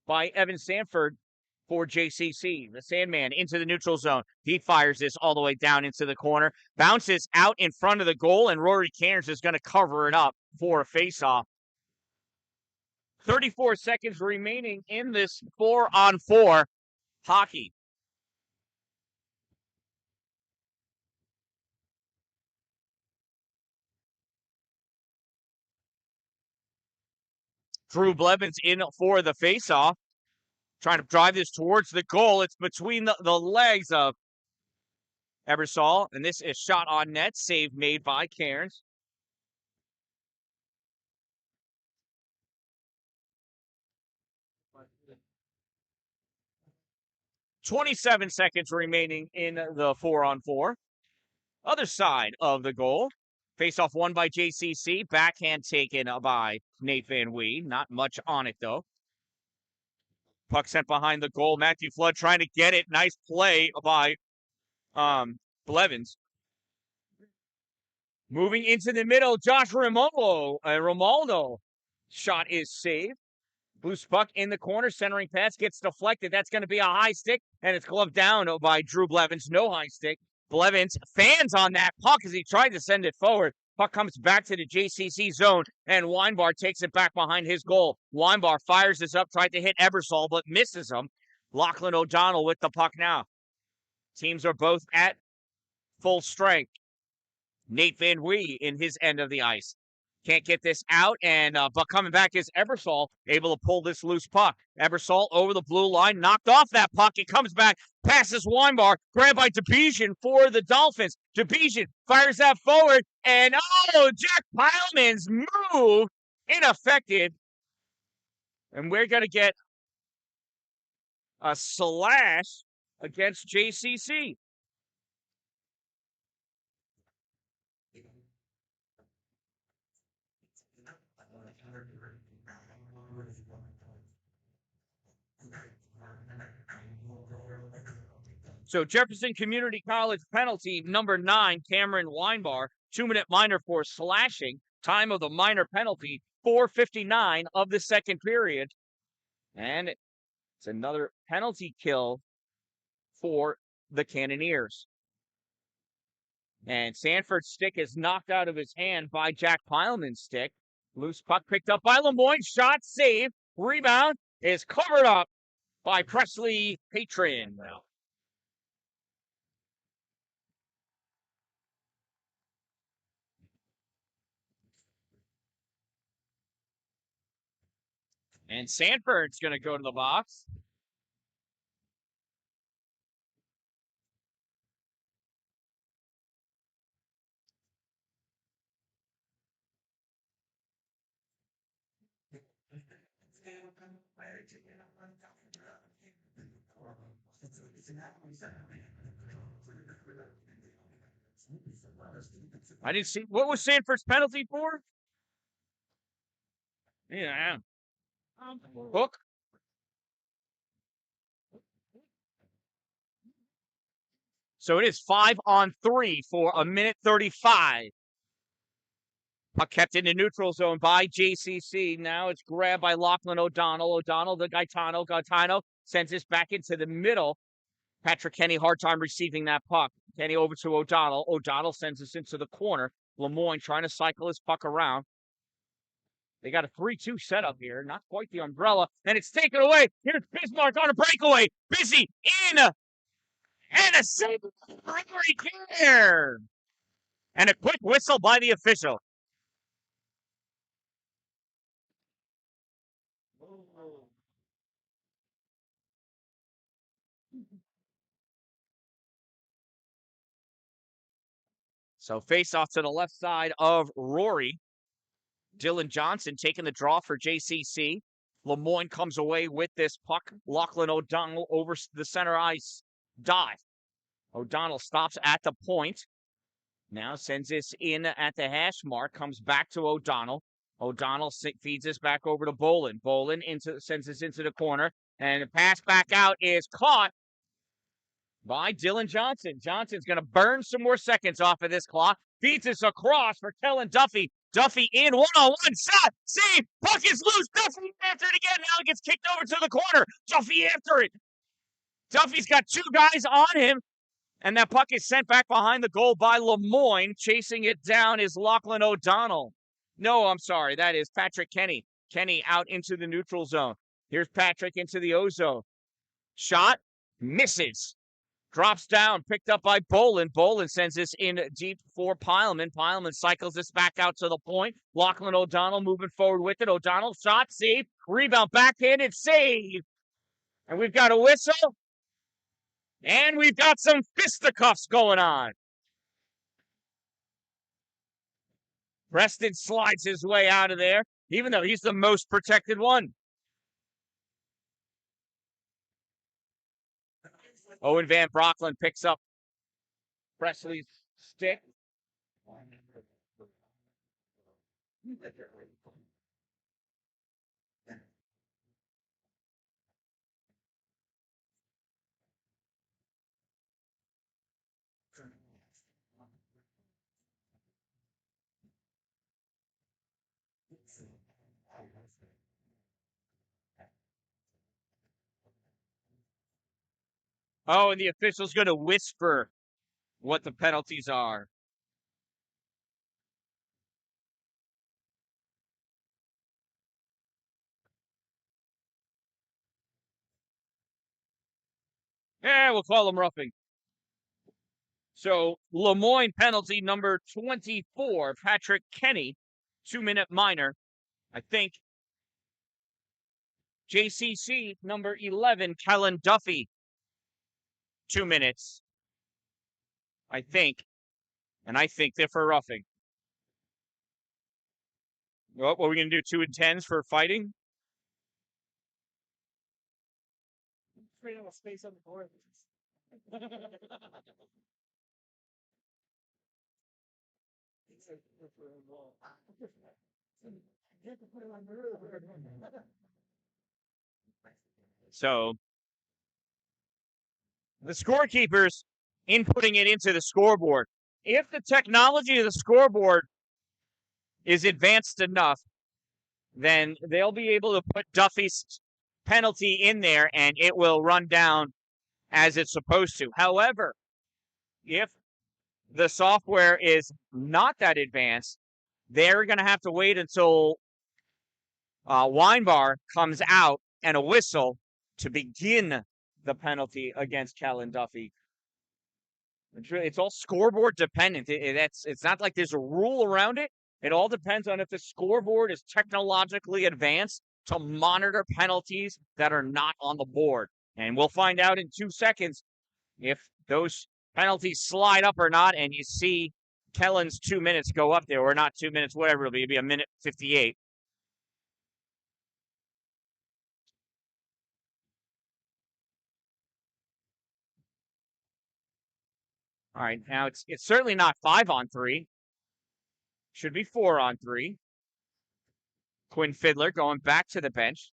by Evan Sanford for JCC. The Sandman into the neutral zone. He fires this all the way down into the corner. Bounces out in front of the goal, and Rory Cairns is going to cover it up for a faceoff. 34 seconds remaining in this 4-on-4 hockey. Drew Blevins in for the faceoff. Trying to drive this towards the goal. It's between the legs of Ebersol, and this is shot on net. Save made by Cairns. 27 seconds remaining in the 4-on-4. Other side of the goal. Face-off won by JCC. Backhand taken by Nate Van Wee. Not much on it, though. Puck sent behind the goal. Matthew Flood trying to get it. Nice play by Blevins. Moving into the middle, Josh Romaldo. Shot is saved. Loose puck in the corner. Centering pass gets deflected. That's going to be a high stick, and it's gloved down by Drew Blevins. No high stick. Blevins fans on that puck as he tried to send it forward. Puck comes back to the JCC zone, and Weinbar takes it back behind his goal. Weinbar fires this up, tried to hit Ebersol, but misses him. Lachlan O'Donnell with the puck now. Teams are both at full strength. Nate Van Wee in his end of the ice. Can't get this out, and but coming back is Ebersol, able to pull this loose puck. Ebersol over the blue line, knocked off that puck. It comes back, passes Weinbar, grabbed by DeBejan for the Dolphins. DeBejan fires that forward, and Jack Pileman's move ineffective. And we're going to get a slash against JCC. So Jefferson Community College penalty number 9, Cameron Weinbar, 2-minute minor for slashing. Time of the minor penalty, 4:59 of the second period. And it's another penalty kill for the Cannoneers. And Sanford's stick is knocked out of his hand by Jack Pileman's stick. Loose puck picked up by LeMoyne. Shot saved. Rebound is covered up by Presley Patron. And Sanford's going to go to the box. I didn't see. What was Sanford's penalty for? Yeah. Hook. So it is 5-on-3 for a minute 35. Puck kept in the neutral zone by JCC. Now it's grabbed by Lachlan O'Donnell. O'Donnell to Gaetano. Gaetano sends this back into the middle. Patrick Kenny, hard time receiving that puck. Kenny over to O'Donnell. O'Donnell sends this into the corner. LeMoyne trying to cycle his puck around. They got a 3-2 setup here. Not quite the umbrella. And it's taken away. Here's Bismarck on a breakaway. Busy in. And a save right there. And a quick whistle by the official. So face off to the left side of Rory. Dylan Johnson taking the draw for JCC. LeMoyne comes away with this puck. Lachlan O'Donnell over the center ice dive. O'Donnell stops at the point. Now sends this in at the hash mark. Comes back to O'Donnell. O'Donnell feeds this back over to Bolin. Bolin sends this into the corner. And the pass back out is caught by Dylan Johnson. Johnson's going to burn some more seconds off of this clock. Feeds this across for Kellen Duffy. Duffy in one-on-one shot. Save. Puck is loose. Duffy after it again. Now it gets kicked over to the corner. Duffy after it. Duffy's got 2 guys on him. And that puck is sent back behind the goal by LeMoyne. Chasing it down is Lachlan O'Donnell. No, I'm sorry. That is Patrick Kenny. Kenny out into the neutral zone. Here's Patrick into the O-zone. Shot. Misses. Drops down, picked up by Bolin. Bolin sends this in deep for Pileman. Pileman cycles this back out to the point. Lachlan O'Donnell moving forward with it. O'Donnell shot, save, rebound, backhanded, save. And we've got a whistle. And we've got some fisticuffs going on. Preston slides his way out of there, even though he's the most protected one. Owen Van Brocklin picks up Presley's stick. Oh, and the official's going to whisper what the penalties are. Yeah, we'll call him roughing. So, LeMoyne penalty number 24, Patrick Kenny, 2-minute minor. I think JCC number 11, Kellen Duffy, 2 minutes. I think. And I think they're for roughing. What are we going to do? 2 and 10s for fighting? Create a space on the board. So the scorekeepers inputting it into the scoreboard. If the technology of the scoreboard is advanced enough, then they'll be able to put Duffy's penalty in there and it will run down as it's supposed to. However, if the software is not that advanced, they're going to have to wait until Weinbar comes out and a whistle to begin the penalty against Kellen Duffy. It's all scoreboard dependent. It's not like there's a rule around it. It all depends on if the scoreboard is technologically advanced to monitor penalties that are not on the board. And we'll find out in 2 seconds if those penalties slide up or not, and you see Kellen's 2 minutes go up there, or not 2 minutes, whatever it'll be. It'll be a minute 58. All right, now it's certainly not 5-on-3. Should be 4-on-3. Quinn Fiddler going back to the bench.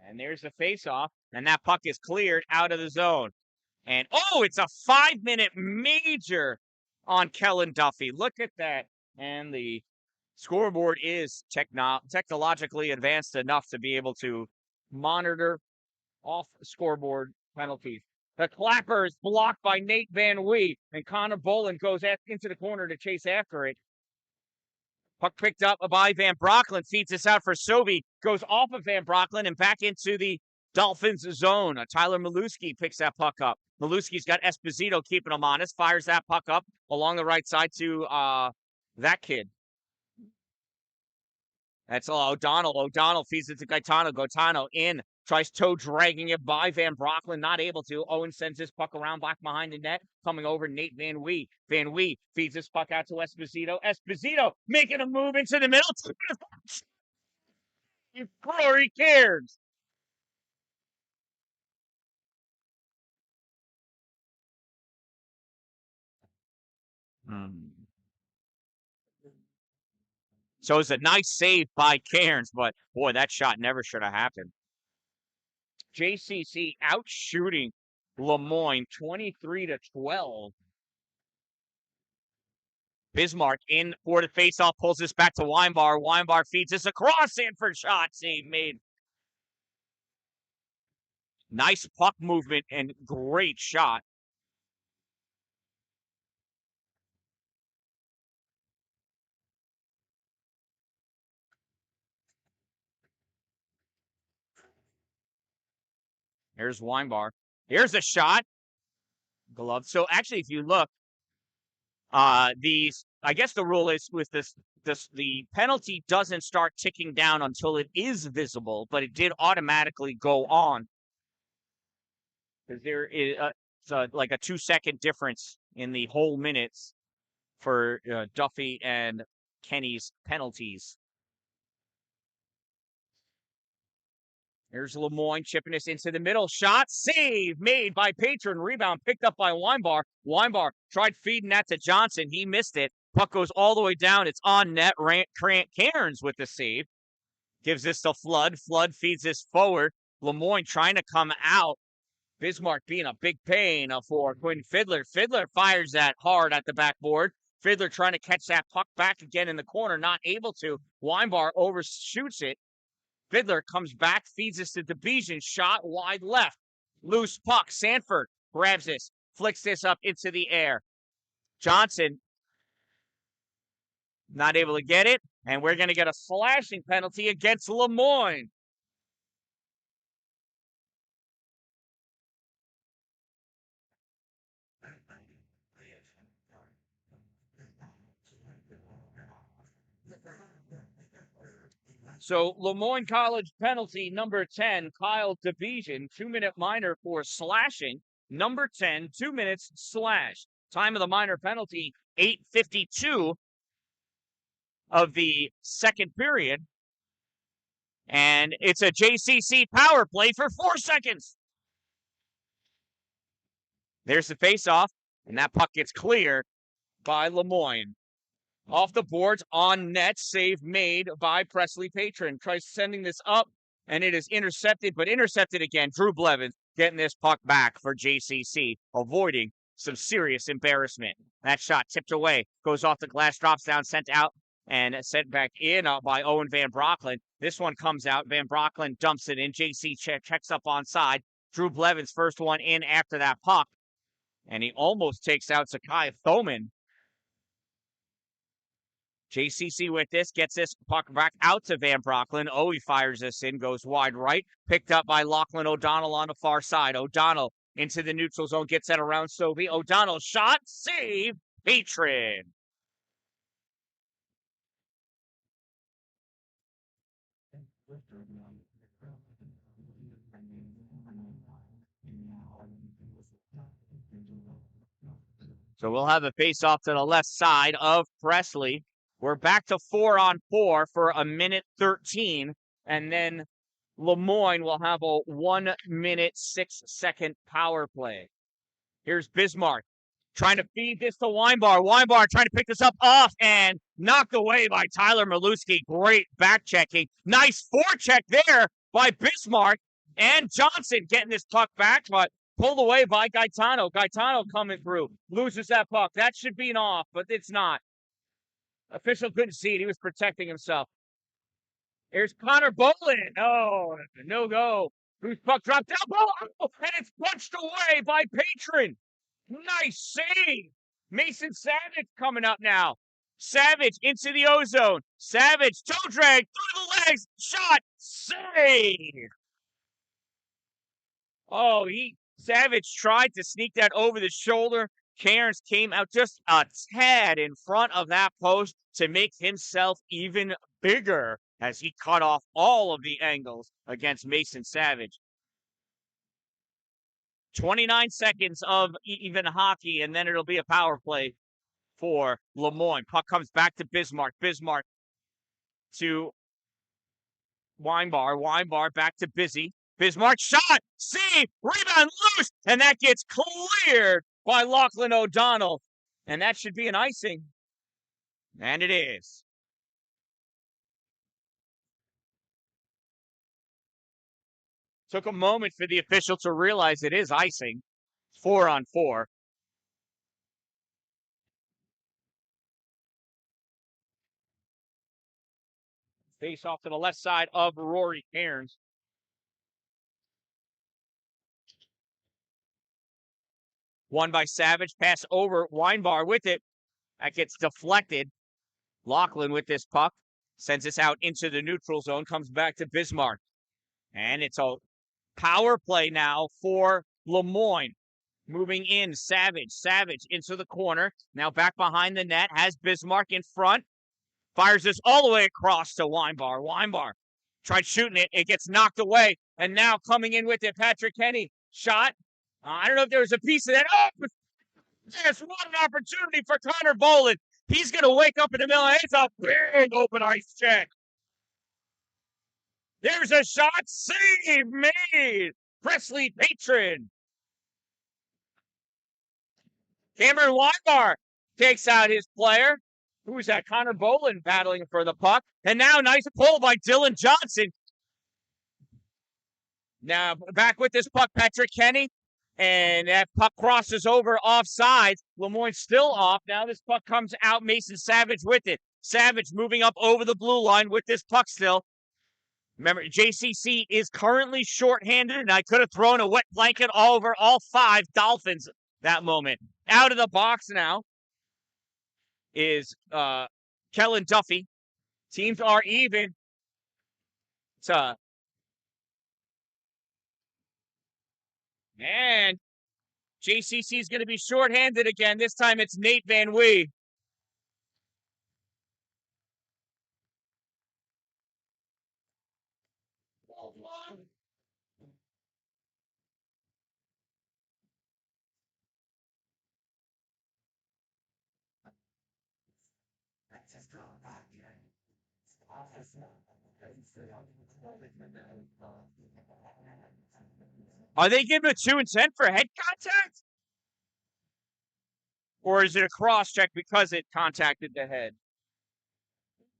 And there's the face-off, and that puck is cleared out of the zone. And, oh, it's a 5-minute major on Kellen Duffy. Look at that. And the scoreboard is technologically advanced enough to be able to monitor off-scoreboard penalties. The clapper is blocked by Nate Van Wee, and Connor Bolin goes into the corner to chase after it. Puck picked up by Van Brocklin, feeds this out for Sobey, goes off of Van Brocklin and back into the Dolphins zone. Tyler Maluski picks that puck up. Maluski's got Esposito keeping him honest, fires that puck up along the right side to that kid. That's O'Donnell. O'Donnell feeds it to Gaetano. Gaetano in, tries toe dragging it by Van Brocklin, not able to. Owen sends this puck around back behind the net, coming over Nate Van Wee. Van Wee feeds this puck out to Esposito. Esposito making a move into the middle. Rory Cairns. So it's a nice save by Cairns, but boy, that shot never should have happened. JCC out shooting LeMoyne 23-12. Bismarck in for the faceoff, pulls this back to Weinbar. Weinbar feeds this across. Sanford shot, save made. Nice puck movement and great shot. Here's Weinbar. Here's a shot. Glove. So actually, if you look, I guess the rule is with the penalty doesn't start ticking down until it is visible, but it did automatically go on. Because there is like a 2-second difference in the whole minutes for Duffy and Kenny's penalties. Here's LeMoyne chipping this into the middle. Shot, save made by Patron. Rebound picked up by Weinbar. Weinbar tried feeding that to Johnson. He missed it. Puck goes all the way down. It's on net. Cairns with the save. Gives this to Flood. Flood feeds this forward. LeMoyne trying to come out. Bismarck being a big pain for Quinn Fiddler. Fiddler fires that hard at the backboard. Fiddler trying to catch that puck back again in the corner. Not able to. Weinbar overshoots it. Fiddler comes back, feeds this to DeBejan, shot wide left. Loose puck, Sanford grabs this, flicks this up into the air. Johnson not able to get it, and we're going to get a slashing penalty against LeMoyne. So LeMoyne College penalty number 10, Kyle DeBejan, 2-minute minor for slashing. Number 10, 2 minutes slash. Time of the minor penalty, 8:52 of the second period. And it's a JCC power play for 4 seconds. There's the faceoff, and that puck gets cleared by LeMoyne. Off the boards, on net, save made by Presley Patron. Tries sending this up, and it is intercepted, but intercepted again. Drew Blevins getting this puck back for JCC, avoiding some serious embarrassment. That shot tipped away, goes off the glass, drops down, sent out, and sent back in by Owen Van Brocklin. This one comes out. Van Brocklin dumps it in. JC checks up onside. Drew Blevins, first one in after that puck, and he almost takes out Zakai Thoman. JCC with this, gets this puck back out to Van Brocklin. Oh, he fires this in, goes wide right. Picked up by Lachlan O'Donnell on the far side. O'Donnell into the neutral zone, gets that around Sobey. O'Donnell shot, save, Patron. So we'll have a face-off to the left side of Presley. We're back to 4-on-4 for 1:13, and then LeMoyne will have a 1-minute, 6-second power play. Here's Bismarck trying to feed this to Weinbar. Weinbar trying to pick this up off and knocked away by Tyler Maluski. Great back checking. Nice forecheck there by Bismarck. And Johnson getting this puck back, but pulled away by Gaetano. Gaetano coming through. Loses that puck. That should be an off, but it's not. Official couldn't see it. He was protecting himself. Here's Connor Bolin. Oh, no go. Who's puck dropped down? Oh, and it's punched away by Patron. Nice save. Mason Savage coming up now. Savage into the ozone. Savage toe drag through the legs. Shot. Save. Oh, Savage tried to sneak that over the shoulder. Cairns came out just a tad in front of that post to make himself even bigger as he cut off all of the angles against Mason Savage. 29 seconds of even hockey, and then it'll be a power play for LeMoyne. Puck comes back to Bismarck. Bismarck to Weinbar. Weinbar back to Busy. Bismarck shot, save, rebound loose, and that gets cleared by Lachlan O'Donnell. And that should be an icing. And it is. Took a moment for the official to realize it is icing. 4-on-4. Face off to the left side of Rory Cairns. Won by Savage. Pass over Weinbar with it. That gets deflected. Lachlan with this puck. Sends this out into the neutral zone. Comes back to Bismarck. And it's a power play now for LeMoyne. Moving in, Savage. Savage into the corner. Now back behind the net. Has Bismarck in front. Fires this all the way across to Weinbar. Weinbar tried shooting it. It gets knocked away. And now coming in with it, Patrick Kenny. Shot. I don't know if there was a piece of that. Oh, yes, what an opportunity for Connor Bolin. He's going to wake up in the middle. It's a big open ice check. There's a shot. Save made. Presley Patron. Cameron Weinbar takes out his player. Who's that? Connor Bolin battling for the puck. And now nice pull by Dylan Johnson. Now back with this puck, Patrick Kenny. And that puck crosses over offside. LeMoyne still off. Now this puck comes out. Mason Savage with it. Savage moving up over the blue line with this puck still. Remember, JCC is currently shorthanded, and I could have thrown a wet blanket all over all 5 Dolphins that moment. Out of the box now is Kellen Duffy. Teams are even. And JCC is going to be shorthanded again. This time it's Nate Van Wee. Are they giving a 2 and 10 for head contact? Or is it a cross check because it contacted the head?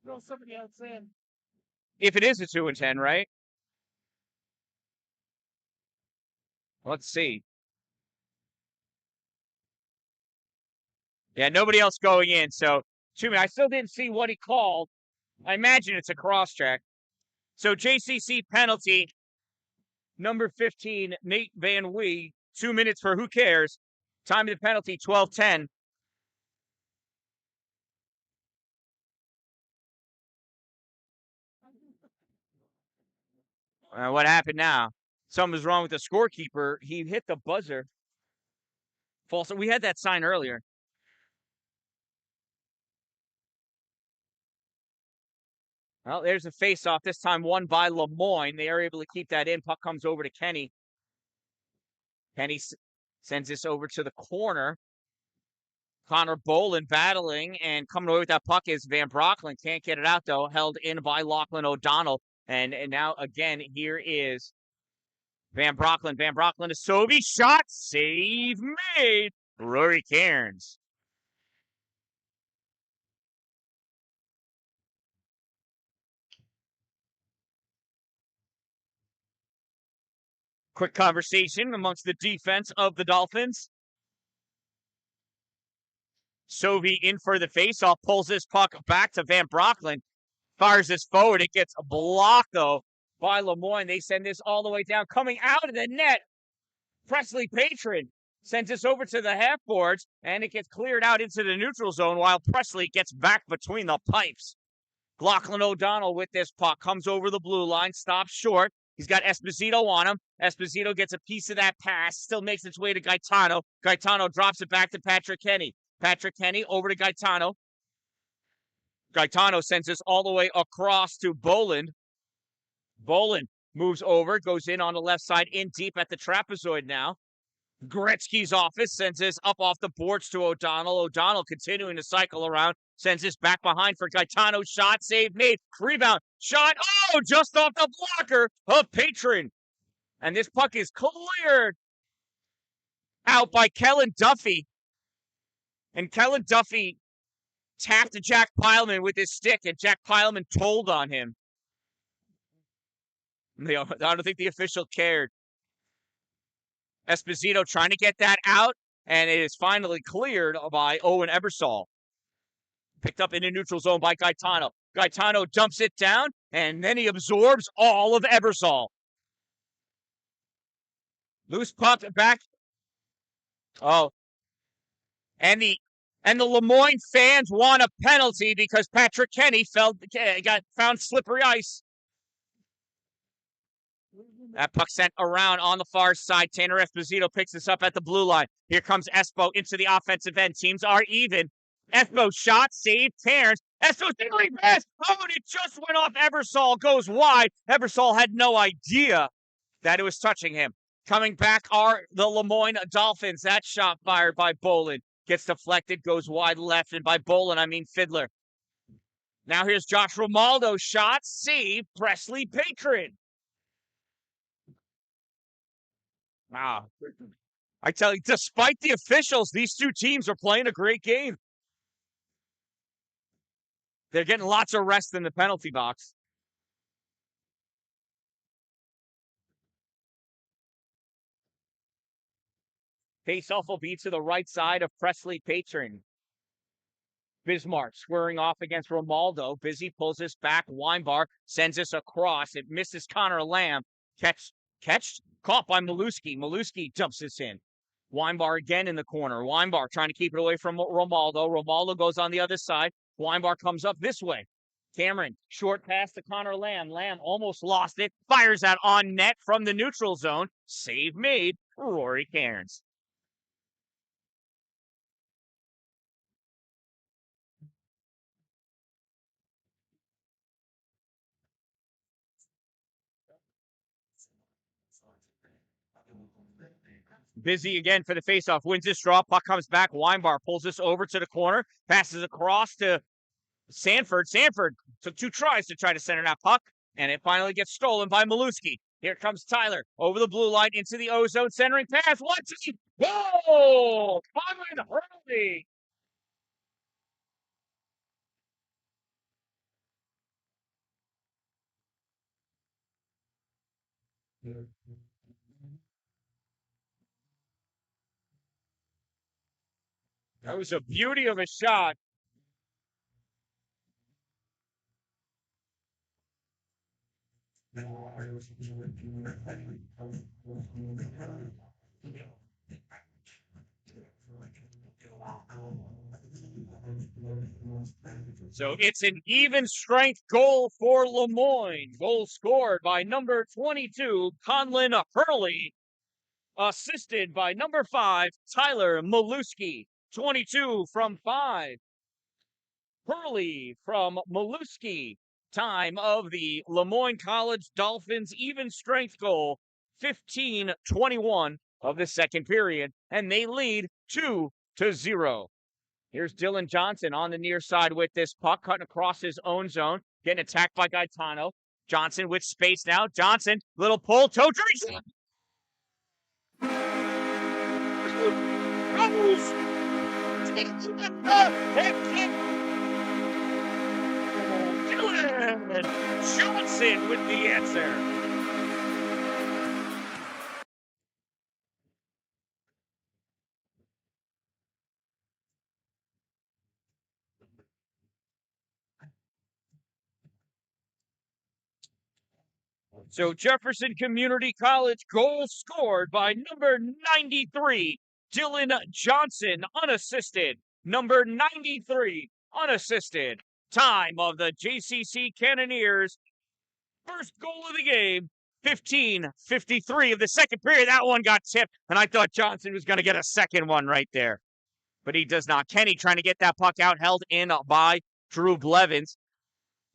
Throw somebody else in. If it is a 2 and 10, right? Let's see. Yeah, nobody else going in. So, I still didn't see what he called. I imagine it's a cross check. So, JCC penalty, number 15, Nate Van Wee, 2 minutes for who cares. Time of the penalty, 12:10. What happened now? Something was wrong with the scorekeeper. He hit the buzzer. False. We had that sign earlier. Well, there's a face-off, this time won by LeMoyne. They are able to keep that in. Puck comes over to Kenny. Kenny sends this over to the corner. Connor Bolin battling and coming away with that puck is Van Brocklin. Can't get it out, though. Held in by Lachlan O'Donnell. And now, again, here is Van Brocklin. Van Brocklin to Sobey. Shot. Save made. Rory Cairns. Quick conversation amongst the defense of the Dolphins. Sovey in for the faceoff, pulls this puck back to Van Brocklin, fires this forward. It gets blocked, though, by LeMoyne. They send this all the way down, coming out of the net. Presley Patron sends this over to the half boards, and it gets cleared out into the neutral zone while Presley gets back between the pipes. Lachlan O'Donnell with this puck comes over the blue line, stops short. He's got Esposito on him. Esposito gets a piece of that pass, still makes its way to Gaetano. Gaetano drops it back to Patrick Kenny. Patrick Kenny over to Gaetano. Gaetano sends this all the way across to Boland. Boland moves over, goes in on the left side, in deep at the trapezoid now. Gretzky's office sends this up off the boards to O'Donnell. O'Donnell continuing to cycle around, sends this back behind for Gaetano. Shot, save made. Rebound, shot, oh, just off the blocker of Patron. And this puck is cleared out by Kellen Duffy. And Kellen Duffy tapped Jack Pileman with his stick, and Jack Pileman told on him. I don't think the official cared. Esposito trying to get that out, and it is finally cleared by Owen Ebersol. Picked up in the neutral zone by Gaetano. Gaetano dumps it down, and then he absorbs all of Ebersol. Loose puck back. Oh. And the LeMoyne fans want a penalty because Patrick Kenny got found slippery ice. That puck sent around on the far side. Tanner Esposito picks this up at the blue line. Here comes Espo into the offensive end. Teams are even. Espo shot, save, Cairns. Espo's doing pass. Oh, and it just went off Ebersol. Goes wide. Ebersol had no idea that it was touching him. Coming back are the LeMoyne Dolphins. That shot fired by Bolin. Gets deflected, goes wide left, and by Bolin, I mean Fiddler. Now here's Josh Romaldo's shot. Save, Presley Patron. Wow. I tell you, despite the officials, these two teams are playing a great game. They're getting lots of rest in the penalty box. Faceoff will be to the right side of Presley Patron. Bismarck squaring off against Romaldo. Busy pulls this back. Weinbar sends this across. It misses Connor Lamb. Caught by Maluski. Maluski dumps this in. Weinbar again in the corner. Weinbar trying to keep it away from Romaldo. Romaldo goes on the other side. Weinbar comes up this way. Cameron, short pass to Connor Lamb. Lamb almost lost it. Fires out on net from the neutral zone. Save made for Rory Cairns. Busy again for the faceoff. Wins this draw. Puck comes back. Weinbar pulls this over to the corner. Passes across to Sanford. Sanford took 2 tries to try to center that puck, and it finally gets stolen by Maluski. Here comes Tyler over the blue line into the O-zone, centering pass. 1-2. Goal! Conlon Hurley. That was a beauty of a shot. So it's an even strength goal for LeMoyne. Goal scored by number 22, Conlon Hurley. Assisted by number 5, Tyler Maluski. 22 from 5. Hurley from Maluski. Time of the LeMoyne College Dolphins even strength goal, 15:21 of the second period, and they lead 2-0. Here's Dylan Johnson on the near side with this puck, cutting across his own zone, getting attacked by Gaetano. Johnson with space now. Johnson, little pull, toe drink. Dylan Johnson with the answer. So Jefferson Community College goal scored by number 93, Dylan Johnson, unassisted. Number 93, unassisted. Time of the JCC Cannoneers. First goal of the game, 15:53 of the second period. That one got tipped, and I thought Johnson was going to get a second one right there. But he does not. Kenny trying to get that puck out, held in by Drew Blevins.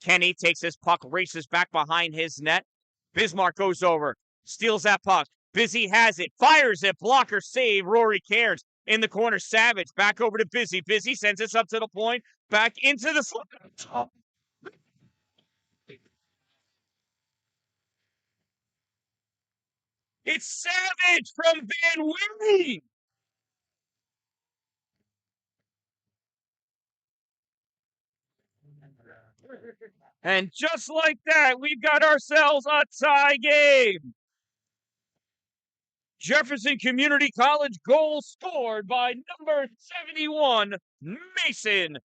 Kenny takes his puck, races back behind his net. Bismarck goes over, steals that puck. Busy has it, fires it, blocker save. Rory Cairns in the corner. Savage back over to Busy. Busy sends this up to the point, back into the slot. It's Savage from Van Wering. And just like that, we've got ourselves a tie game. Jefferson Community College goal scored by number 71, Mason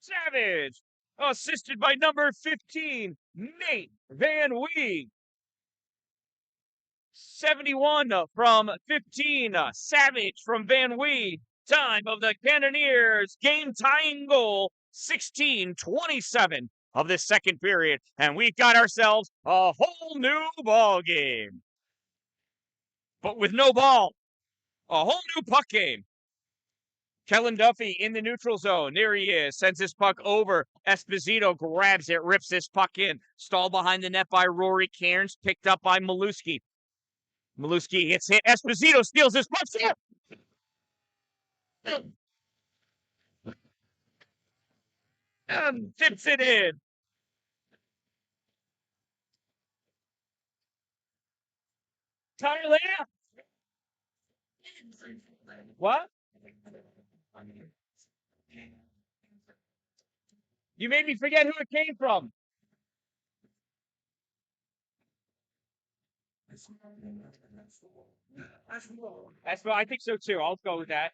Savage. Assisted by number 15, Nate Van Wee. 71 from 15, Savage from Van Wee. Time of the Cannoneers, game tying goal, 16:27 of the second period. And we've got ourselves a whole new ball game. But with no ball, a whole new puck game. Kellen Duffy in the neutral zone. There he is. Sends this puck over. Esposito grabs it, rips this puck in. Stalled behind the net by Rory Cairns. Picked up by Maluski. Maluski hits hit. Esposito steals his puck. And tips it in. Tyler. What? You made me forget who it came from. That's what I think so too. I'll go with that.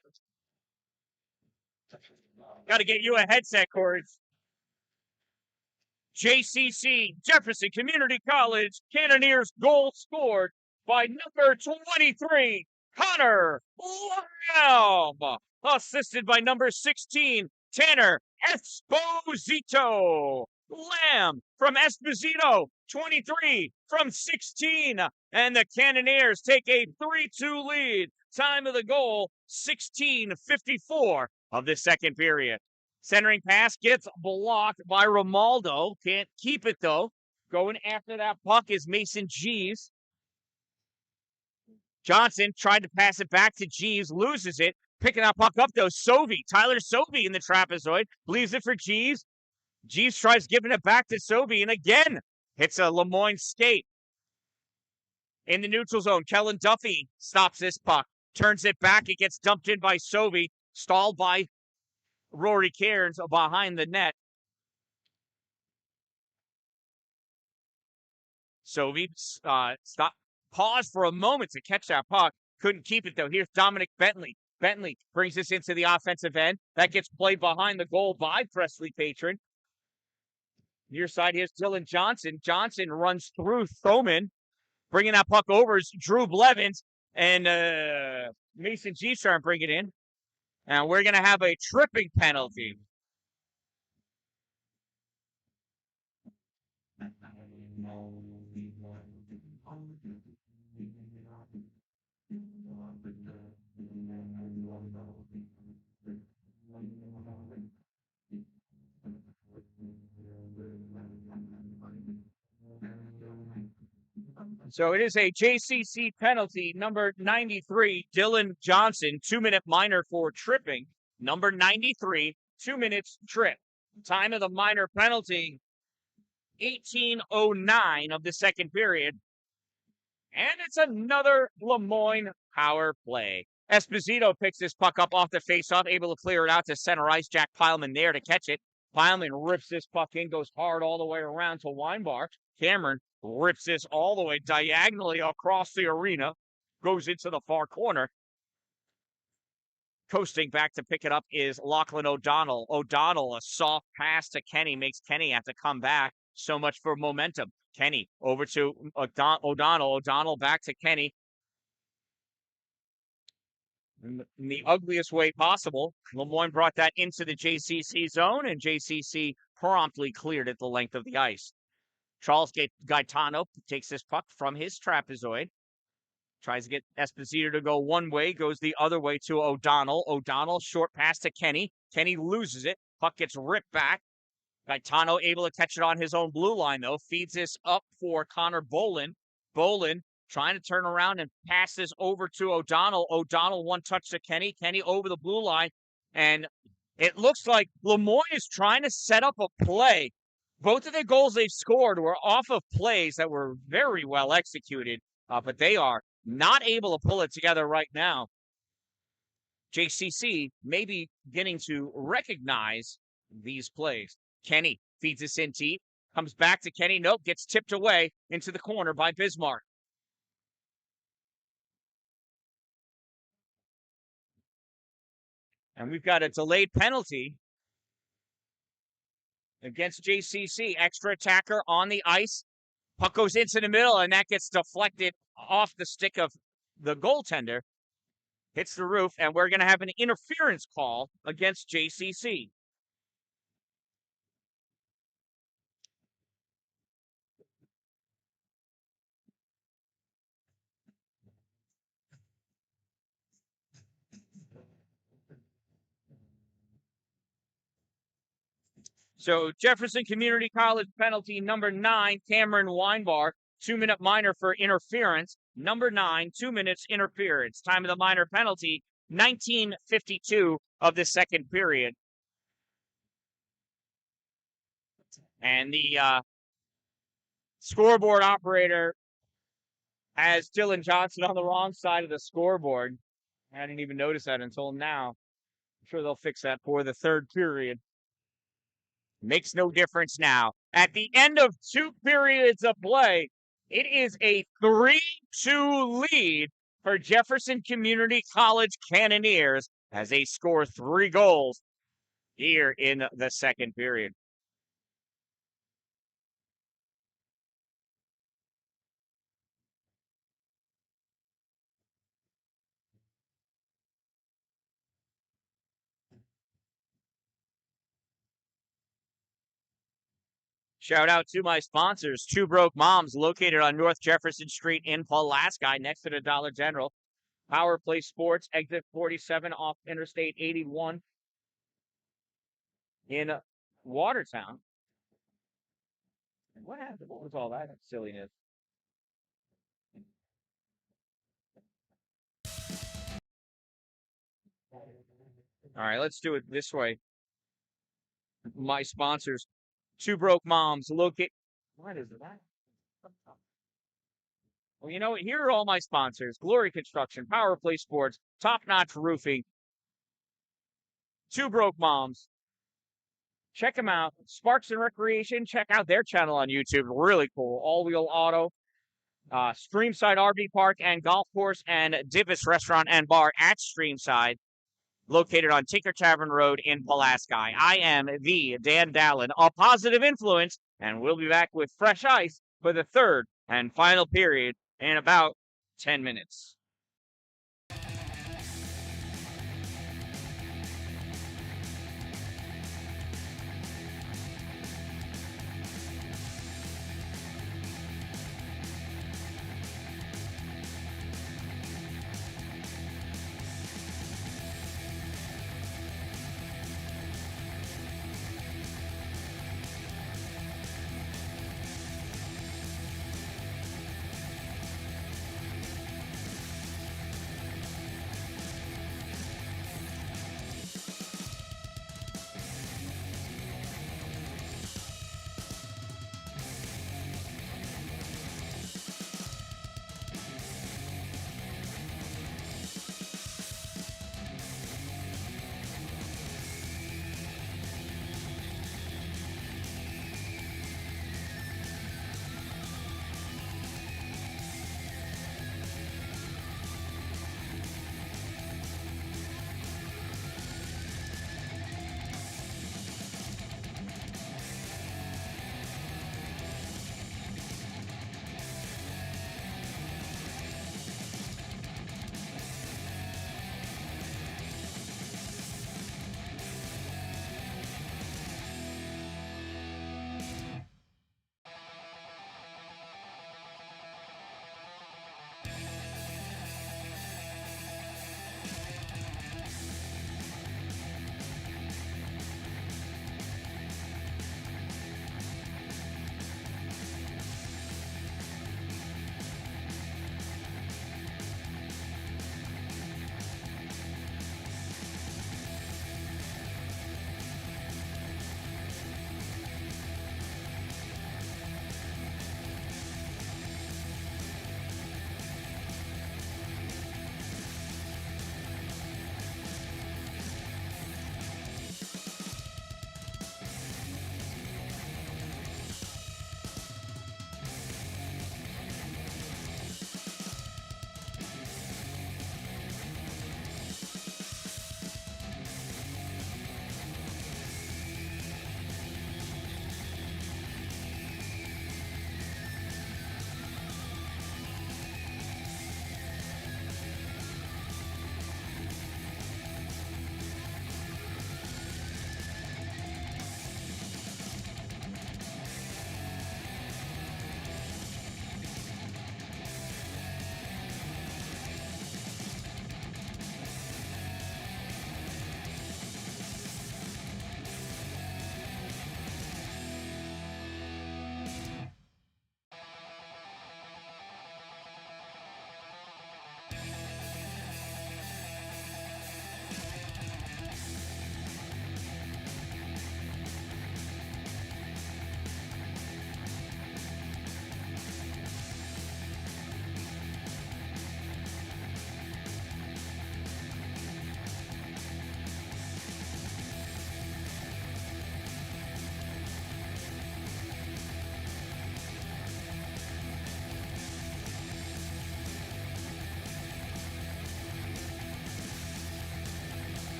Got to get you a headset, Corey. JCC, Jefferson Community College, Cannoneers goal scored by number 23, Connor Lamb. Assisted by number 16, Tanner Esposito. Lamb from Esposito, 23 from 16. And the Cannoneers take a 3-2 lead. Time of the goal, 16:54 of the second period. Centering pass gets blocked by Romaldo. Can't keep it, though. Going after that puck is Mason Jeeves. Johnson tried to pass it back to Jeeves, loses it. Picking that puck up, though, Sovey. Tyler Sovey in the trapezoid. Leaves it for Jeeves. Jeeves tries giving it back to Sovey, and again, hits a LeMoyne skate. In the neutral zone, Kellen Duffy stops this puck. Turns it back. It gets dumped in by Sovey. Stalled by Rory Cairns behind the net. Sovey paused for a moment to catch that puck. Couldn't keep it, though. Here's Dominic Bentley. Bentley brings this into the offensive end. That gets played behind the goal by Presley Patron. Near side, here's Dylan Johnson. Johnson runs through Thoman. Bringing that puck over is Drew Blevins. And Mason G's trying to bring it in. And we're going to have a tripping penalty. So it is a JCC penalty, number 93, Dylan Johnson, 2-minute minor for tripping. Number 93, 2 minutes trip. Time of the minor penalty, 18:09 of the second period. And it's another LeMoyne power play. Esposito picks this puck up off the faceoff, able to clear it out to center ice. Jack Pileman there to catch it. Pileman rips this puck in, goes hard all the way around to Weinbar. Cameron rips this all the way diagonally across the arena, goes into the far corner. Coasting back to pick it up is Lachlan O'Donnell. O'Donnell, a soft pass to Kenny, makes Kenny have to come back. So much for momentum. Kenny over to O'Donnell. O'Donnell back to Kenny. In the ugliest way possible. LeMoyne brought that into the JCC zone, and JCC promptly cleared it the length of the ice. Charles Gaetano takes this puck from his trapezoid. Tries to get Esposito to go one way, goes the other way to O'Donnell. O'Donnell, short pass to Kenny. Kenny loses it. Puck gets ripped back. Gaetano able to catch it on his own blue line, though. Feeds this up for Connor Bolin. Bolin trying to turn around and pass this over to O'Donnell. O'Donnell, one touch to Kenny. Kenny over the blue line. And it looks like LeMoyne is trying to set up a play. Both of the goals they've scored were off of plays that were very well executed, but they are not able to pull it together right now. JCC may be beginning to recognize these plays. Kenny feeds this in deep, comes back to Kenny. Nope, gets tipped away into the corner by Bismarck. And we've got a delayed penalty against JCC. Extra attacker on the ice. Puck goes into the middle, and that gets deflected off the stick of the goaltender. Hits the roof, and we're going to have an interference call against JCC. So Jefferson Community College penalty number 9, Cameron Weinbar, 2-minute minor for interference. Number 9, 2 minutes interference. Time of the minor penalty, 19:52 of the second period. And the scoreboard operator has Dylan Johnson on the wrong side of the scoreboard. I didn't even notice that until now. I'm sure they'll fix that for the third period. Makes no difference now. At the end of 2 periods of play, it is a 3-2 lead for Jefferson Community College Cannoneers as they score 3 goals here in the second period. Shout out to my sponsors, Two Broke Moms, located on North Jefferson Street in Pulaski, next to the Dollar General. Power Play Sports, exit 47 off Interstate 81 in Watertown. What happened? What was all that silliness? All right, let's do it this way. My sponsors, Two Broke Moms, locate. What is that? Well, you know what? Here are all my sponsors: Glory Construction, Power Play Sports, Top Notch Roofing, Two Broke Moms. Check them out. Sparks and Recreation. Check out their channel on YouTube. Really cool. All Wheel Auto, Streamside RV Park and Golf Course, and Divis Restaurant and Bar at Streamside, located on Tinker Tavern Road in Pulaski. I am the Dan-Dalin, a positive influence, and we'll be back with fresh ice for the third and final period in about 10 minutes.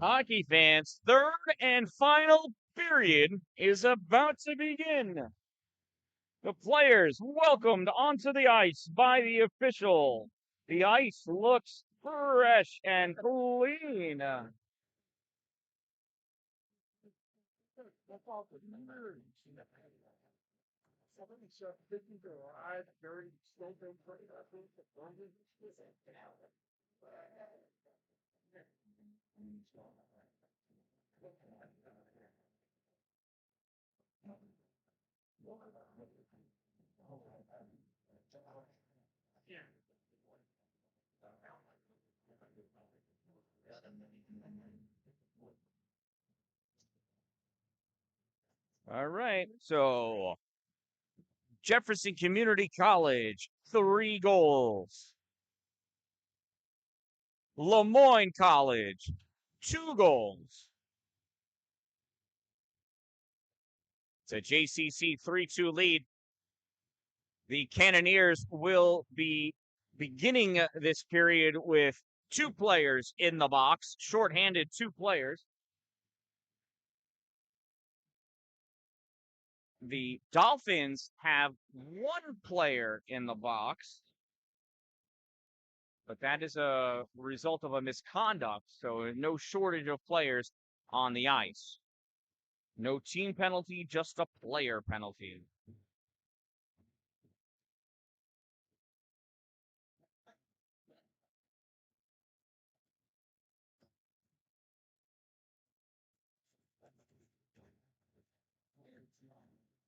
Hockey fans, third and final period is about to begin. The players welcomed onto the ice by the official. The ice looks fresh and clean. All right, so Jefferson Community College, 3 goals. LeMoyne College, 2 goals. It's a JCC 3-2 lead. The Cannoneers will be beginning this period with 2 players in the box, shorthanded 2 players. The Dolphins have 1 player in the box, but that is a result of a misconduct, so no shortage of players on the ice. No team penalty, just a player penalty.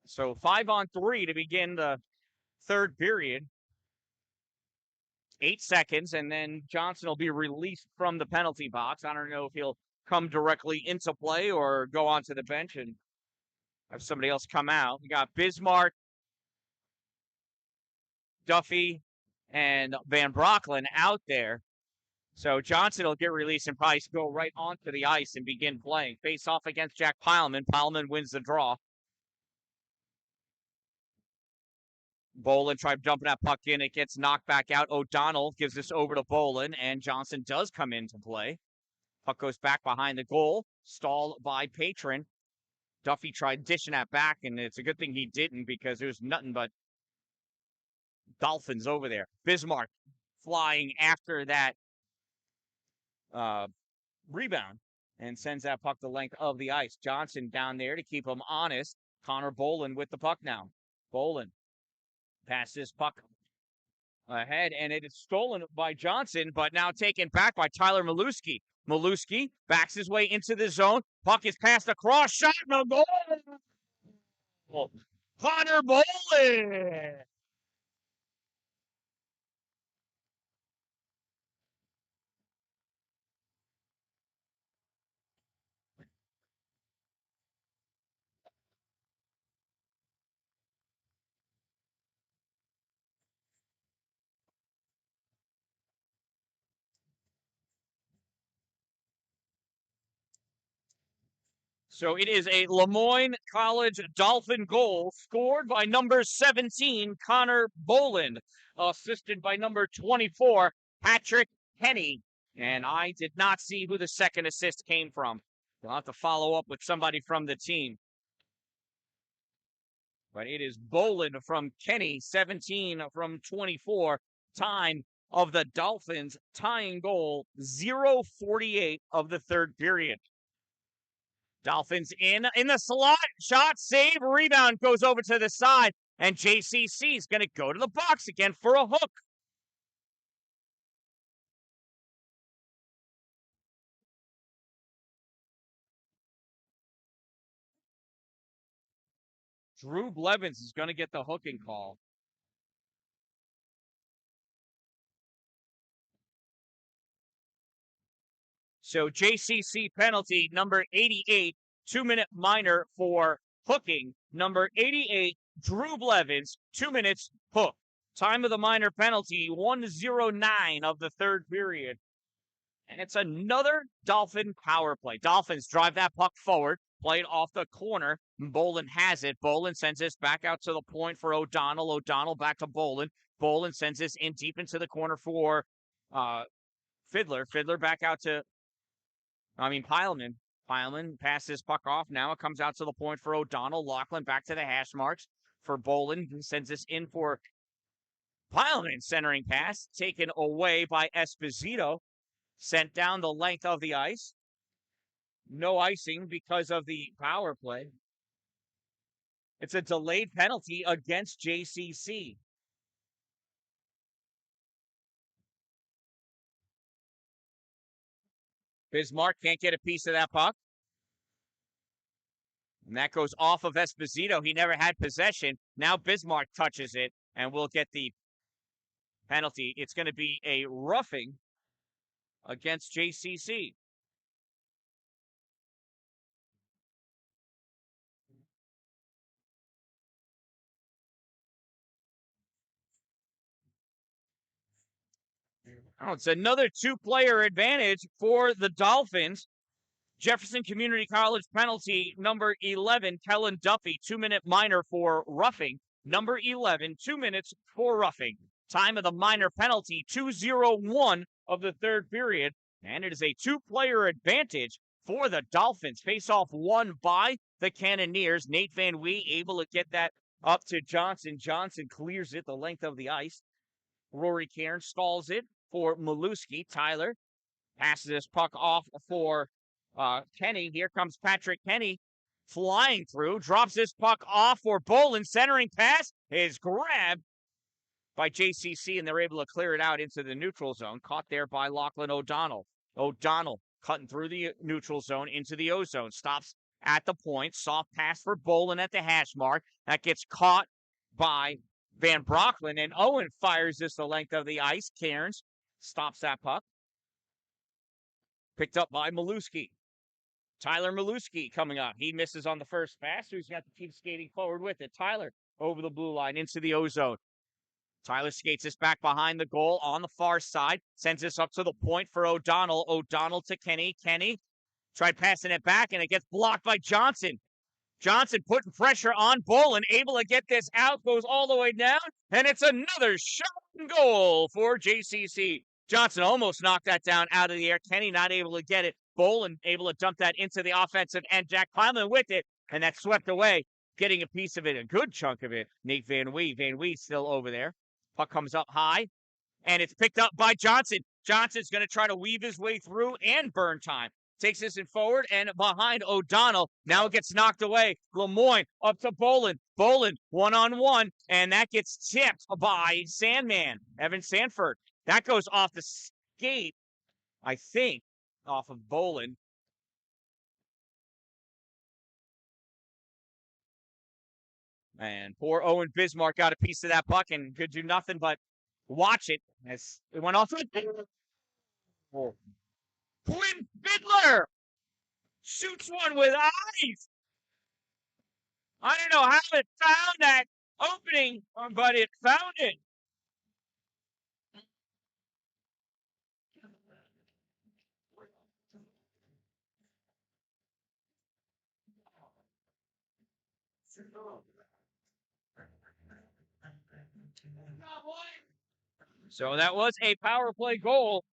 So 5-on-3 to begin the third period. 8 seconds, and then Johnson will be released from the penalty box. I don't know if he'll come directly into play or go onto the bench and have somebody else come out. We got Bismarck, Duffy, and Van Brocklin out there. So Johnson will get released and probably go right onto the ice and begin playing. Face off against Jack Pileman. Pileman wins the draw. Bolin tried dumping that puck in. It gets knocked back out. O'Donnell gives this over to Bolin, and Johnson does come into play. Puck goes back behind the goal, stalled by Patron. Duffy tried dishing that back, and it's a good thing he didn't because there's nothing but Dolphins over there. Bismarck flying after that rebound and sends that puck the length of the ice. Johnson down there to keep him honest. Connor Bolin with the puck now. Bolin passes puck ahead, and it is stolen by Johnson, but now taken back by Tyler Maluski. Maluski backs his way into the zone. Puck is passed across. Shot, no goal. Connor Bolin. So it is a LeMoyne College Dolphin goal scored by number 17, Connor Bolin, assisted by number 24, Patrick Henny. And I did not see who the second assist came from. You'll have to follow up with somebody from the team. But it is Bolin from Kenny, 17 from 24. Time of the Dolphins tying goal, 0:48 of the third period. Dolphins in the slot, shot, save, rebound, goes over to the side, and JCC is going to go to the box again for a hook. Drew Blevins is going to get the hooking call. So JCC penalty, number 88, 2-minute minor for hooking. Number 88, Drew Blevins, 2 minutes, hook. Time of the minor penalty, 1:09 of the third period. And it's another Dolphin power play. Dolphins drive that puck forward, play it off the corner. Bolin has it. Bolin sends this back out to the point for O'Donnell. O'Donnell back to Bolin. Bolin sends this in deep into the corner for Fiddler. Fiddler back out to Pileman. Pileman passes puck off. Now it comes out to the point for O'Donnell. Lachlan back to the hash marks for Bolin. Who sends this in for Pileman. Centering pass taken away by Esposito. Sent down the length of the ice. No icing because of the power play. It's a delayed penalty against JCC. Bismarck can't get a piece of that puck. And that goes off of Esposito. He never had possession. Now Bismarck touches it and we'll get the penalty. It's going to be a roughing against JCC. Oh, it's another two-player advantage for the Dolphins. Jefferson Community College penalty, number 11, Kellen Duffy, 2-minute minor for roughing. Number 11, 2 minutes for roughing. Time of the minor penalty, 2:01 of the third period. And it is a two-player advantage for the Dolphins. Face-off won by the Cannoneers. Nate Van Wee able to get that up to Johnson. Johnson clears it the length of the ice. Rory Cairn stalls it for Maluski. Tyler passes this puck off for Kenny. Here comes Patrick Kenny flying through. Drops this puck off for Bolin. Centering pass is grabbed by JCC, and they're able to clear it out into the neutral zone. Caught there by Lachlan O'Donnell. O'Donnell cutting through the neutral zone into the O zone. Stops at the point. Soft pass for Bolin at the hash mark. That gets caught by Van Brocklin, and Owen fires this the length of the ice. Cairns stops that puck. Picked up by Maluski. Tyler Maluski coming up. He misses on the first pass, so he's got to keep skating forward with it. Tyler over the blue line into the O zone. Tyler skates this back behind the goal on the far side. Sends this up to the point for O'Donnell. O'Donnell to Kenny. Kenny tried passing it back, and it gets blocked by Johnson. Johnson putting pressure on Bolin, able to get this out, goes all the way down, and it's another shot and goal for JCC. Johnson almost knocked that down out of the air. Kenny not able to get it. Bolin able to dump that into the offensive end. Jack Plowman with it, and that's swept away, getting a piece of it, a good chunk of it. Nate Van Wee. Van Wee still over there. Puck comes up high, and it's picked up by Johnson. Johnson's going to try to weave his way through and burn time. Takes this in forward and behind O'Donnell. Now it gets knocked away. LeMoyne up to Bolin. Bolin one-on-one, and that gets tipped by Sandman, Evan Sanford. That goes off the skate, I think, off of Bolin. And poor Owen Bismarck got a piece of that puck and could do nothing but watch it as it went off. Quinn Fiddler shoots one with eyes. I don't know how it found that opening, but it found it. So that was a power play goal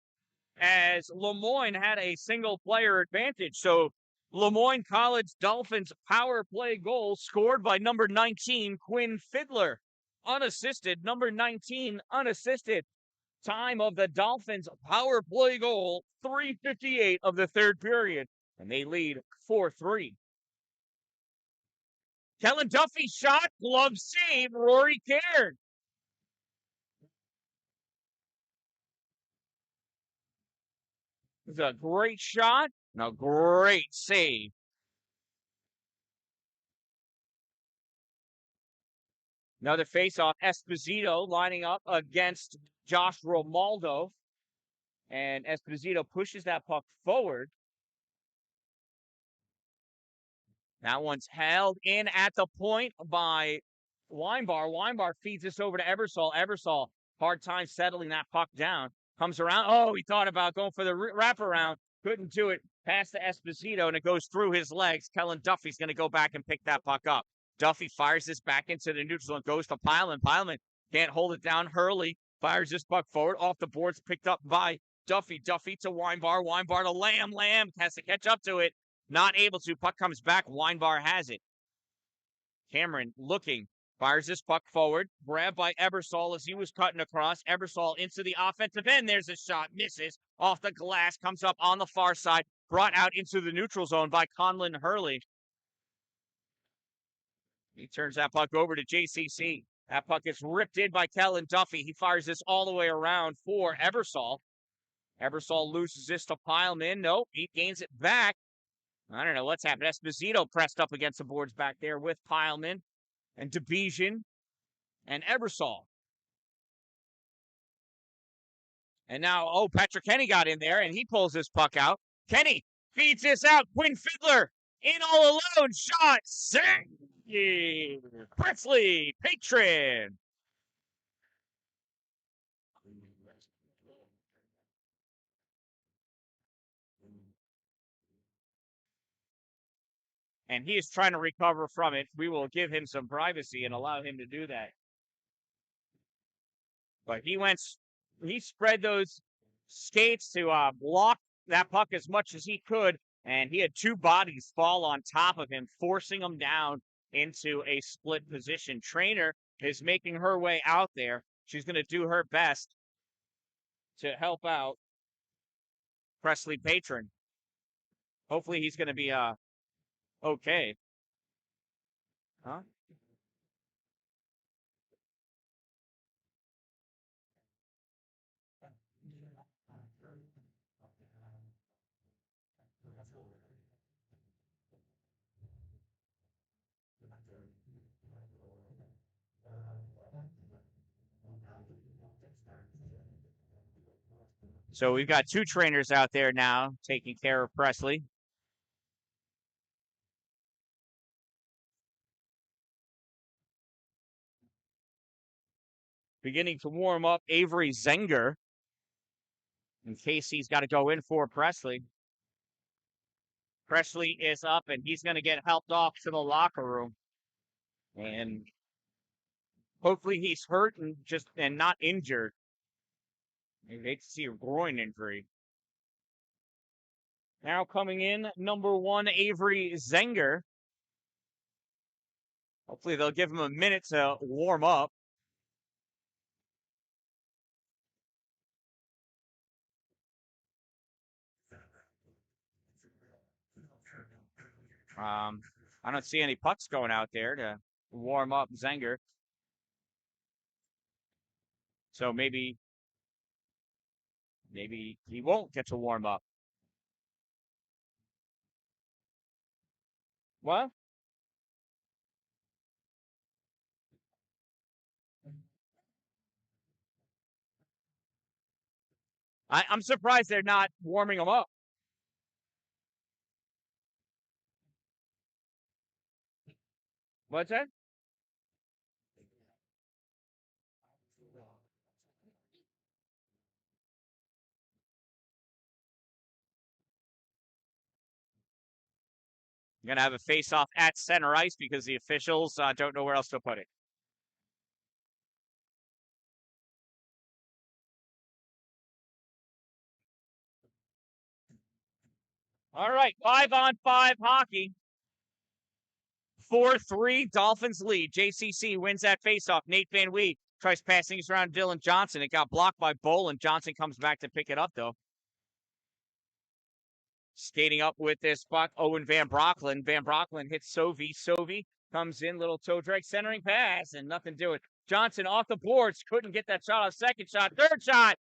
as LeMoyne had a single player advantage. So LeMoyne College Dolphins power play goal scored by number 19, Quinn Fiddler. Unassisted, number 19, unassisted. Time of the Dolphins power play goal, 3:58 of the third period. And they lead 4-3. Kellen Duffy shot, glove save, Rory Cairn. It was a great shot and a great save. Another faceoff, Esposito lining up against Josh Romaldo. And Esposito pushes that puck forward. That one's held in at the point by Weinbar. Weinbar feeds this over to Ebersol. Ebersol, hard time settling that puck down. Comes around. Oh, he thought about going for the wraparound. Couldn't do it. Pass to Esposito, and it goes through his legs. Kellen Duffy's going to go back and pick that puck up. Duffy fires this back into the neutral zone. Goes to Pileman. Pileman can't hold it down. Hurley fires this puck forward. Off the boards, picked up by Duffy to Weinbar to Lamb has to catch up to it. Not able to. Puck comes back. Weinbar has it. Cameron looking. Fires this puck forward. Grabbed by Ebersol as he was cutting across. Ebersol into the offensive end. There's a shot. Misses. Off the glass. Comes up on the far side. Brought out into the neutral zone by Conlon Hurley. He turns that puck over to JCC. That puck gets ripped in by Kellen Duffy. He fires this all the way around for Ebersol. Ebersol loses this to Pileman. Nope, he gains it back. I don't know what's happened. Esposito pressed up against the boards back there with Pileman and Debesian and Ebersol. And now, Patrick Kenny got in there, and he pulls this puck out. Kenny feeds this out. Quinn Fiddler in all alone. Shot. Save. Presley Patron. And he is trying to recover from it. We will give him some privacy and allow him to do that. But he spread those skates to block that puck as much as he could, and he had two bodies fall on top of him, forcing him down into a split position. Trainer is making her way out there. She's going to do her best to help out Presley Patron. Hopefully he's going to be okay. Huh? So we've got two trainers out there now taking care of Presley. Beginning to warm up Avery Zenger in case he's got to go in for Presley. Presley is up, and he's going to get helped off to the locker room. And hopefully he's hurt and not injured. I hate to see a groin injury. Now coming in, number 1, Avery Zenger. Hopefully they'll give him a minute to warm up. I don't see any pucks going out there to warm up Zenger. So maybe he won't get to warm up. What? I'm surprised they're not warming him up. What's that? Going to have a face-off at center ice because the officials don't know where else to put it. All right, 5-on-5 hockey. 4-3, Dolphins lead. JCC wins that faceoff. Nate Van Wee tries passing this around Dylan Johnson. It got blocked by Bolin. Johnson comes back to pick it up, though. Skating up with this puck, Owen Van Brocklin. Van Brocklin hits Sovey. Sovey comes in, little toe drag, centering pass, and nothing doing. Johnson off the boards. Couldn't get that shot off. Second shot. Third shot.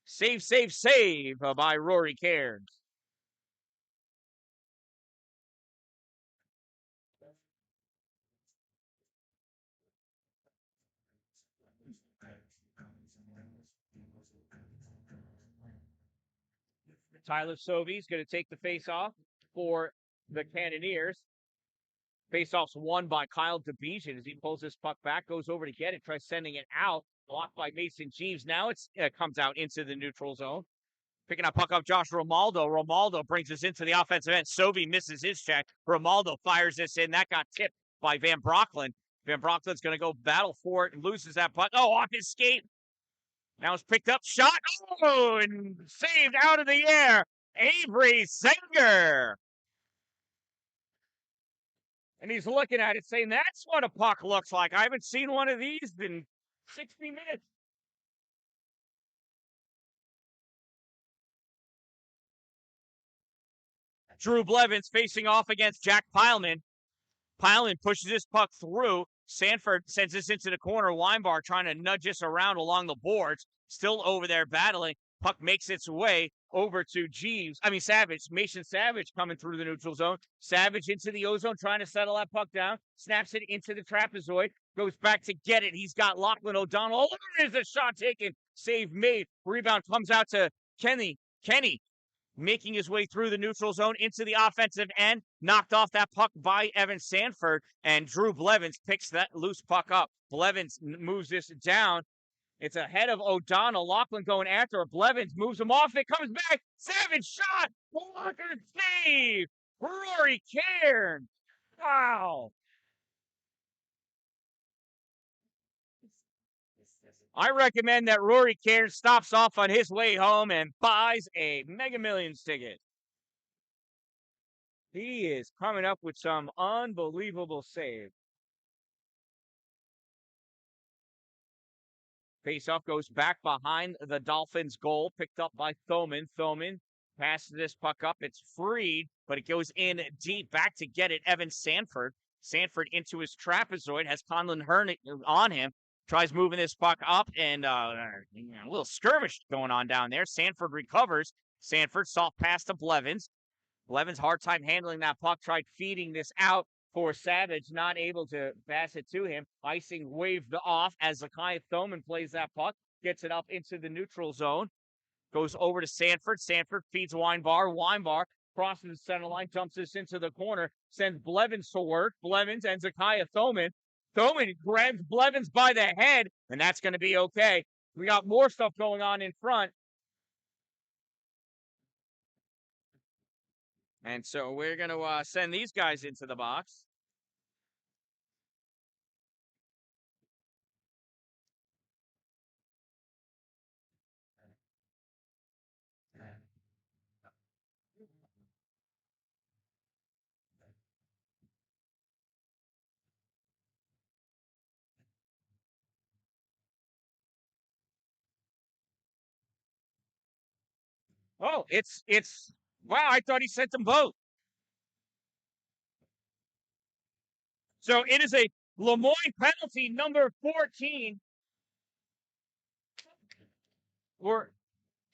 Save by Rory Cairns. Tyler Sovey's going to take the face-off for the Cannoneers. Face-off's won by Kyle Debesian as he pulls this puck back, goes over to get it, tries sending it out, blocked by Mason Jeeves. Now it comes out into the neutral zone. Picking up puck up Josh Romaldo. Romaldo brings us into the offensive end. Sovey misses his check. Romaldo fires this in. That got tipped by Van Brocklin. Van Brocklin's going to go battle for it and loses that puck. Oh, off his skate. Now it's picked up, shot, oh, and saved out of the air. Avery Zenger. And he's looking at it saying, that's what a puck looks like. I haven't seen one of these in 60 minutes. Drew Blevins facing off against Jack Pileman. Pileman pushes this puck through. Sanford sends this into the corner. Weinbar trying to nudge this around along the boards. Still over there battling. Puck makes its way over to Savage. Mason Savage coming through the neutral zone. Savage into the ozone, trying to settle that puck down. Snaps it into the trapezoid. Goes back to get it. He's got Lachlan O'Donnell. Oh, there is a shot taken. Save made. Rebound comes out to Kenny. Kenny making his way through the neutral zone into the offensive end, knocked off that puck by Evan Sanford, and Drew Blevins picks that loose puck up. Blevins moves this down. It's ahead of O'Donnell. Lachlan going after it. Blevins moves him off. It comes back. Savage shot. Walker save. Rory Cairns. Wow. I recommend that Rory Cairns stops off on his way home and buys a Mega Millions ticket. He is coming up with some unbelievable save. Faceoff goes back behind the Dolphins' goal, picked up by Thoman. Thoman passes this puck up. It's freed, but it goes in deep. Back to get it, Evan Sanford. Sanford into his trapezoid, has Conlon Hearn on him. Tries moving this puck up, and a little skirmish going on down there. Sanford recovers. Sanford soft pass to Blevins. Blevins hard time handling that puck. Tried feeding this out for Savage, not able to pass it to him. Icing waved off as Zakiah Thoman plays that puck. Gets it up into the neutral zone. Goes over to Sanford. Sanford feeds Weinbar. Weinbar crosses the center line, dumps this into the corner, sends Blevins to work. Blevins and Zakiah Thoman. Thoman grabs Blevins by the head, and that's going to be okay. We got more stuff going on in front. And so we're going to send these guys into the box. Oh, wow, I thought he sent them both. So it is a LeMoyne penalty, number 14.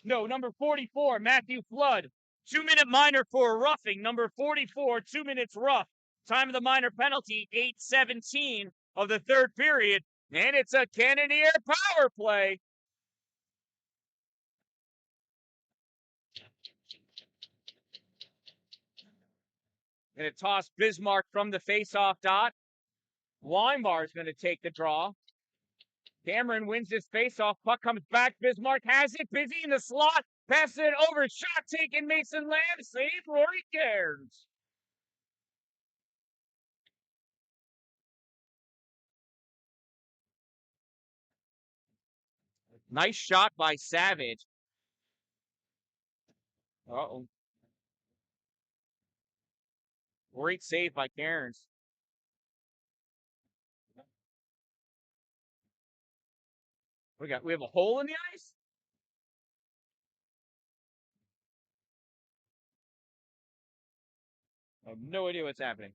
Number 44, Matthew Flood. 2-minute minor for a roughing. Number 44, 2 minutes rough. Time of the minor penalty, 8:17 of the third period. And it's a Cannoneer power play. Going to toss Bismarck from the faceoff dot. Weinbar is going to take the draw. Cameron wins this faceoff. Puck comes back. Bismarck has it. Busy in the slot. Passes it over. Shot taken. Mason Lamb. Save. Rory Cairns. Nice shot by Savage. Uh-oh. Great save by Cairns. We have a hole in the ice? I have no idea what's happening.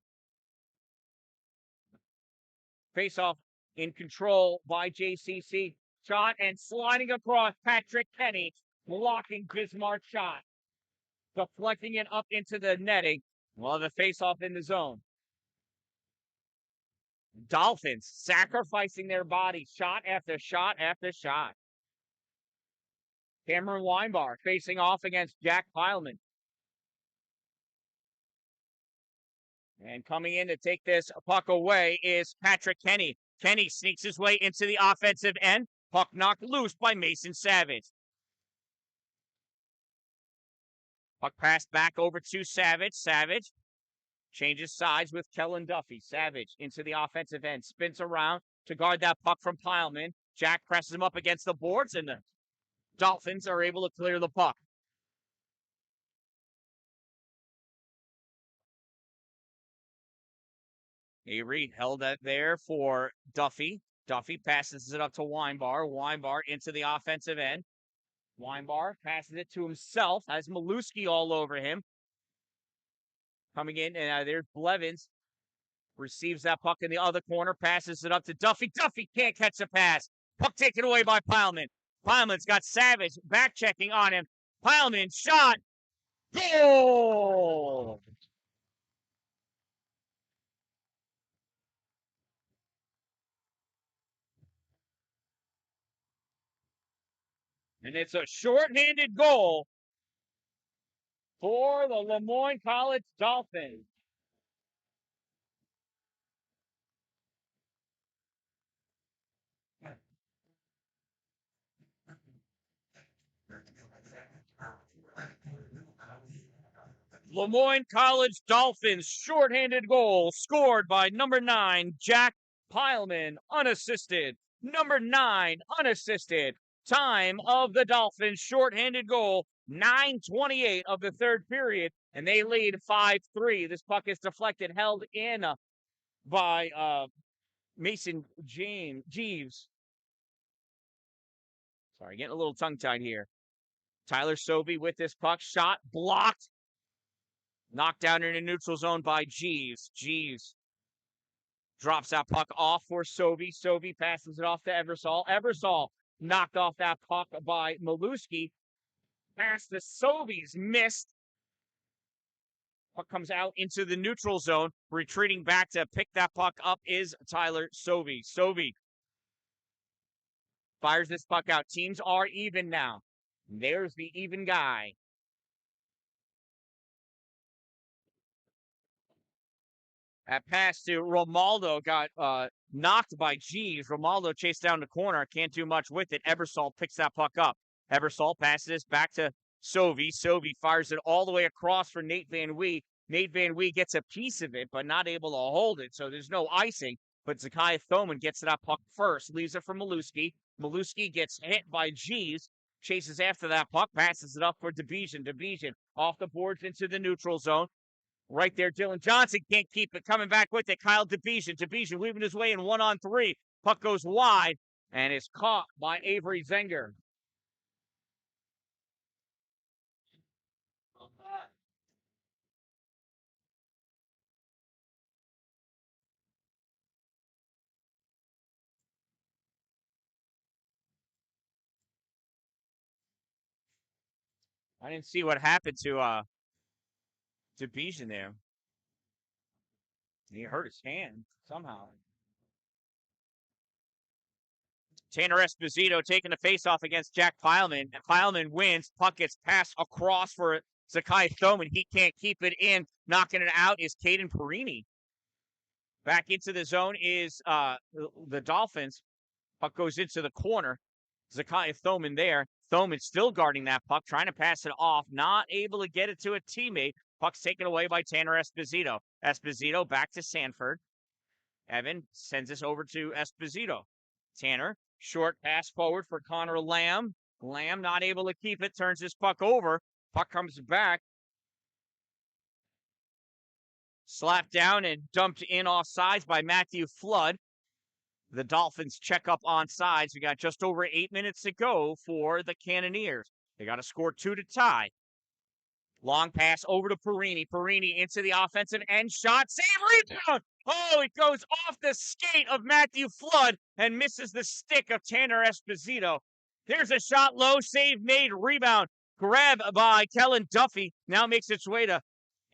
Face off in control by JCC. Shot and sliding across Patrick Kenny, blocking Bismarck's shot. Deflecting it up into the netting. We'll have a face off in the zone. Dolphins sacrificing their body shot after shot after shot. Cameron Weinbar facing off against Jack Pileman. And coming in to take this puck away is Patrick Kenny. Kenny sneaks his way into the offensive end. Puck knocked loose by Mason Savage. Puck passed back over to Savage. Savage changes sides with Kellen Duffy. Savage into the offensive end. Spins around to guard that puck from Pileman. Jack presses him up against the boards, and the Dolphins are able to clear the puck. Avery held that there for Duffy. Duffy passes it up to Weinbar. Weinbar into the offensive end. Weinbar passes it to himself. Has Maluski all over him. Coming in, and there's Blevins. Receives that puck in the other corner. Passes it up to Duffy. Duffy can't catch the pass. Puck taken away by Pileman. Pileman's got Savage back checking on him. Pileman shot. Goal! And it's a shorthanded goal for the LeMoyne College Dolphins. LeMoyne College Dolphins shorthanded goal scored by number 9, Jack Pileman, unassisted. Number 9, unassisted. Time of the Dolphins shorthanded goal, 9:28 of the third period, and they lead 5-3. This puck is deflected, held in by Mason Jeeves. Sorry, getting a little tongue-tied here. Tyler Sobey with this puck, shot blocked. Knocked down in the neutral zone by Jeeves. Jeeves drops that puck off for Sobey. Sobey passes it off to Eversole. Eversole knocked off that puck by Maluski. Pass to Sobey's missed. Puck comes out into the neutral zone. Retreating back to pick that puck up is Tyler Sobey. Sobey fires this puck out. Teams are even now. There's the even guy. That pass to Romaldo got knocked by Jeeves. Romaldo chased down the corner. Can't do much with it. Eversole picks that puck up. Eversole passes back to Sovey. Sovey fires it all the way across for Nate Van Wee. Nate Van Wee gets a piece of it, but not able to hold it, so there's no icing. But Zakiah Thoman gets to that puck first, leaves it for Maluski. Maluski gets hit by Jeeves, chases after that puck, passes it up for Division. Division off the boards into the neutral zone. Right there, Dylan Johnson can't keep it. Coming back with it, Kyle Division. Division weaving his way in 1-on-3. Puck goes wide and is caught by Avery Zenger. I didn't see what happened to Division there. He hurt his hand somehow. Tanner Esposito taking the face-off against Jack Pileman. And Pileman wins. Puck gets passed across for Zakiah Thoman. He can't keep it in. Knocking it out is Caden Perini. Back into the zone is the Dolphins. Puck goes into the corner. Zakiah Thoman there. Thoman still guarding that puck, trying to pass it off. Not able to get it to a teammate. Puck's taken away by Tanner Esposito. Esposito back to Sanford. Evan sends this over to Esposito. Tanner, short pass forward for Connor Lamb. Lamb not able to keep it, turns this puck over. Puck comes back. Slapped down and dumped in off sides by Matthew Flood. The Dolphins check up on sides. We got just over 8 minutes to go for the Cannoneers. They got to score 2 to tie. Long pass over to Perini. Perini into the offensive end. Shot. Save. Rebound. Oh, it goes off the skate of Matthew Flood and misses the stick of Tanner Esposito. There's a shot low. Save made. Rebound. Grab by Kellen Duffy. Now makes its way to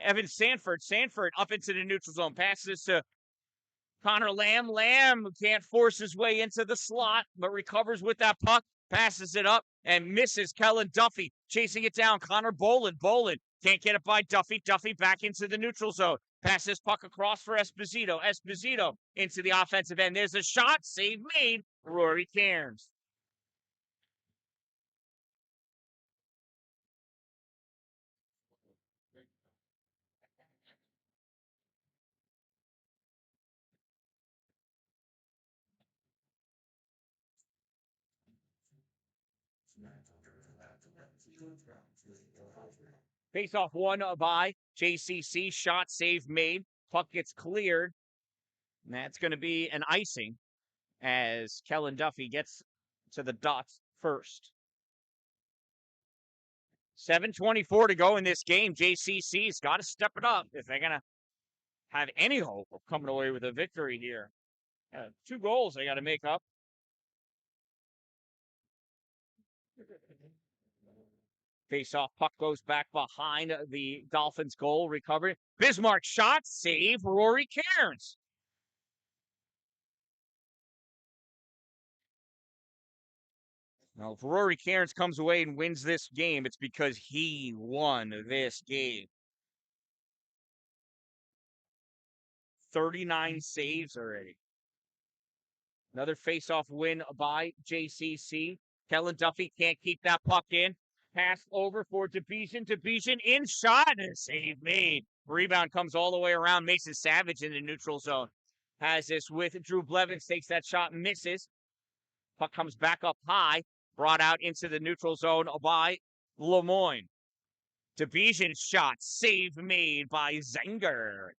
Evan Sanford. Sanford up into the neutral zone. Passes to Connor Lamb. Lamb can't force his way into the slot, but recovers with that puck, passes it up, and misses Kellen Duffy. Chasing it down, Connor Bolin. Bolin can't get it by Duffy. Duffy back into the neutral zone. Passes puck across for Esposito. Esposito into the offensive end. There's a shot. Save made. Rory Cairns. Face off one by JCC. Shot, save made. Puck gets cleared. And that's going to be an icing as Kellen Duffy gets to the dots first. 7:24 to go in this game. JCC's got to step it up if they're going to have any hope of coming away with a victory here. 2 goals they got to make up. Face-off puck goes back behind the Dolphins goal. Recovery. Bismarck shot, save, Rory Cairns. Now, if Rory Cairns comes away and wins this game, it's because he won this game. 39 saves already. Another face-off win by JCC. Kellen Duffy can't keep that puck in. Pass over for Division. Division in shot and save made. Rebound comes all the way around. Mason Savage in the neutral zone. Has this with Drew Blevins. Takes that shot, misses. Puck comes back up high. Brought out into the neutral zone by LeMoyne. Division shot. Save made by Zenger.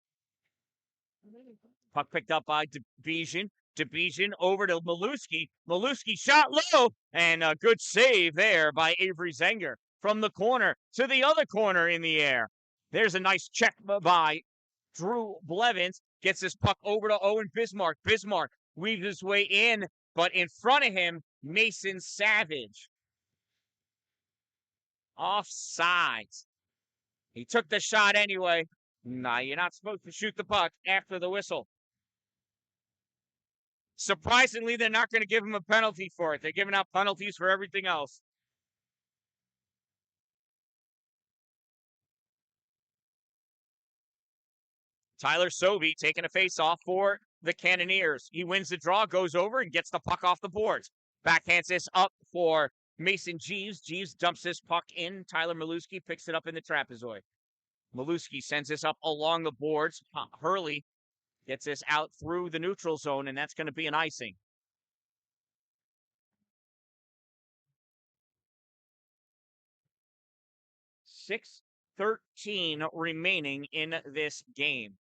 Puck picked up by Division. Division over to Maluski. Maluski shot low, and a good save there by Avery Zenger. From the corner to the other corner in the air. There's a nice check by Drew Blevins. Gets this puck over to Owen Bismarck. Bismarck weaves his way in, but in front of him, Mason Savage. Offsides. He took the shot anyway. Nah, you're not supposed to shoot the puck after the whistle. Surprisingly, they're not going to give him a penalty for it. They're giving out penalties for everything else. Tyler Sovey taking a face-off for the Cannoneers. He wins the draw, goes over, and gets the puck off the boards. Backhands this up for Mason Jeeves. Jeeves dumps this puck in. Tyler Maluski picks it up in the trapezoid. Maluski sends this up along the boards. Hurley gets this out through the neutral zone, and that's going to be an icing. 6:13 remaining in this game.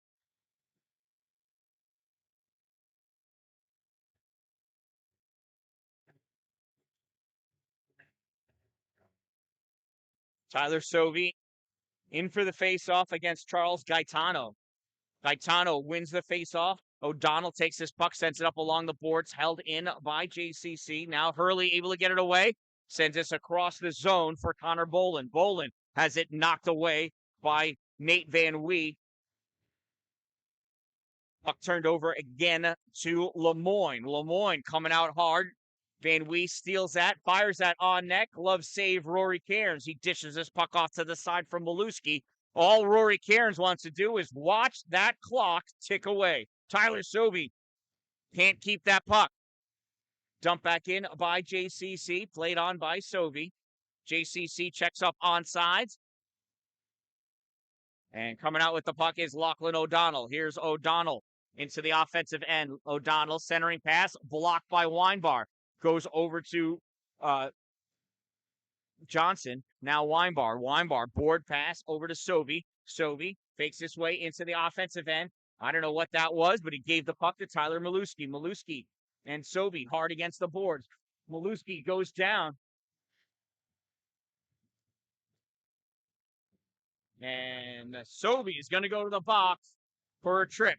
Tyler Sovey in for the face-off against Charles Gaetano. Gaetano wins the face-off. O'Donnell takes this puck, sends it up along the boards, held in by JCC. Now Hurley able to get it away. Sends this across the zone for Connor Bolin. Bolin has it knocked away by Nate Van Wee. Puck turned over again to LeMoyne. LeMoyne coming out hard. Van Wee steals that, fires that on net. Glove save Rory Cairns. He dishes this puck off to the side from Maluski. All Rory Cairns wants to do is watch that clock tick away. Tyler Sovey can't keep that puck. Dump back in by JCC. Played on by Sovey. JCC checks up on sides. And coming out with the puck is Lachlan O'Donnell. Here's O'Donnell into the offensive end. O'Donnell centering pass, blocked by Weinbar. Goes over to Johnson. Now Weinbar. Weinbar, board pass over to Sovey. Sovey fakes his way into the offensive end. I don't know what that was, but he gave the puck to Tyler Maluski. Maluski and Sovey hard against the boards. Maluski goes down. And Sovey is going to go to the box for a trip.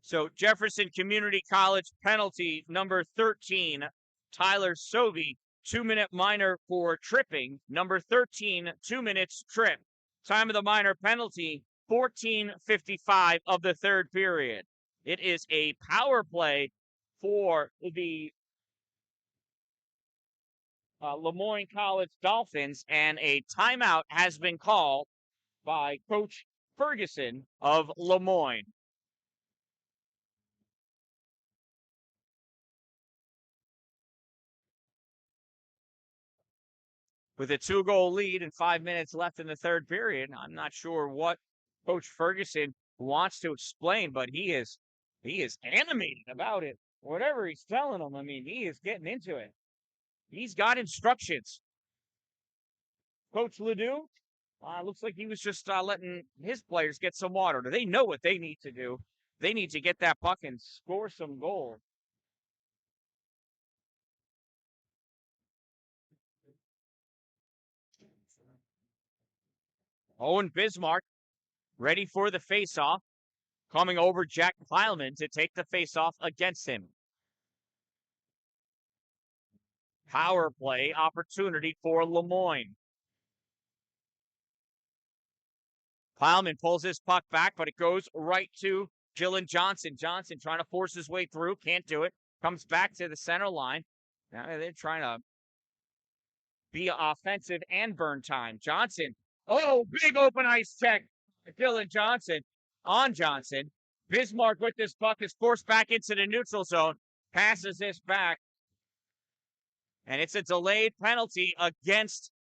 So Jefferson Community College penalty number 13, Tyler Sovey, 2-minute minor for tripping. Number 13, 2 minutes trip. Time of the minor penalty, 14:55 of the third period. It is a power play for the LeMoyne College Dolphins, and a timeout has been called by Coach Ferguson of LeMoyne. with a 2-goal lead and 5 minutes left in the third period. I'm not sure what Coach Ferguson wants to explain, but he is animated about it. Whatever he's telling them, I mean, he is getting into it. He's got instructions. Coach Ledoux, looks like he was just letting his players get some water. They know what they need to do. They need to get that puck and score some goals. Owen Bismarck ready for the faceoff, coming over Jack Heilman to take the faceoff against him. Power play opportunity for LeMoyne. Heilman pulls his puck back, but it goes right to Jillen Johnson. Johnson trying to force his way through, can't do it. Comes back to the center line. Now they're trying to be offensive and burn time. Johnson, oh, big open ice check. Jillen Johnson on Johnson. Bismarck with this puck is forced back into the neutral zone. Passes this back. And it's a delayed penalty against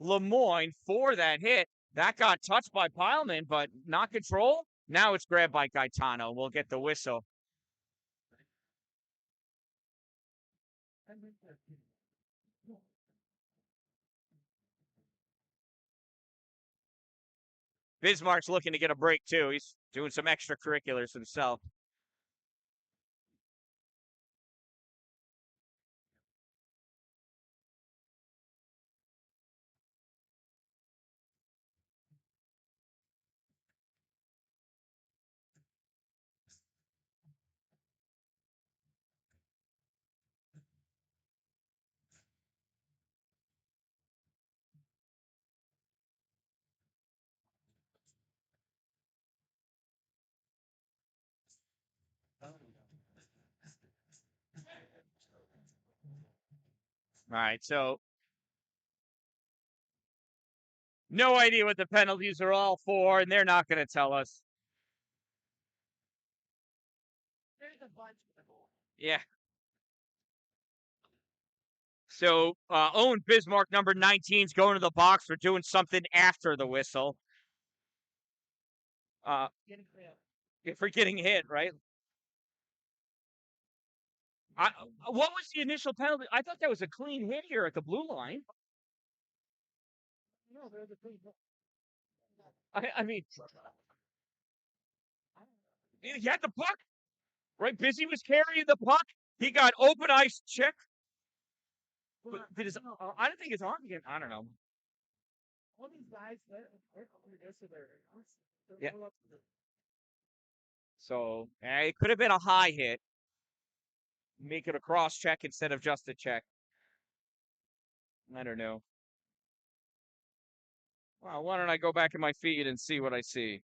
LeMoyne for that hit. That got touched by Heilman, but not control. Now it's grabbed by Gaetano. We'll get the whistle. Bismarck's looking to get a break, too. He's doing some extracurriculars himself. All right, so no idea what the penalties are all for, and they're not going to tell us. There's a bunch of them. Yeah. So Owen Bismarck, number 19, is going to the box for doing something after the whistle. For getting hit, right? What was the initial penalty? I thought that was a clean hit here at the blue line. No, there's a clean hit. I mean, he had the puck, right? Busy was carrying the puck. He got open ice check. But I don't think his arm again. I don't know. All these guys, Yeah. So it could have been a high hit. Make it a cross check instead of just a check. I don't know. Well, why don't I go back in my feed and see what I see?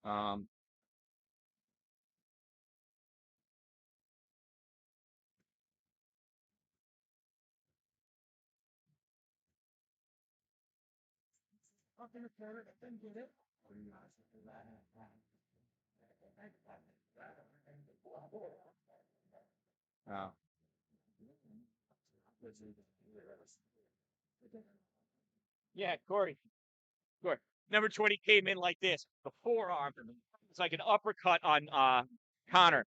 Oh. Yeah, Corey. Number 20 came in like this. The forearm. It's like an uppercut on Connor.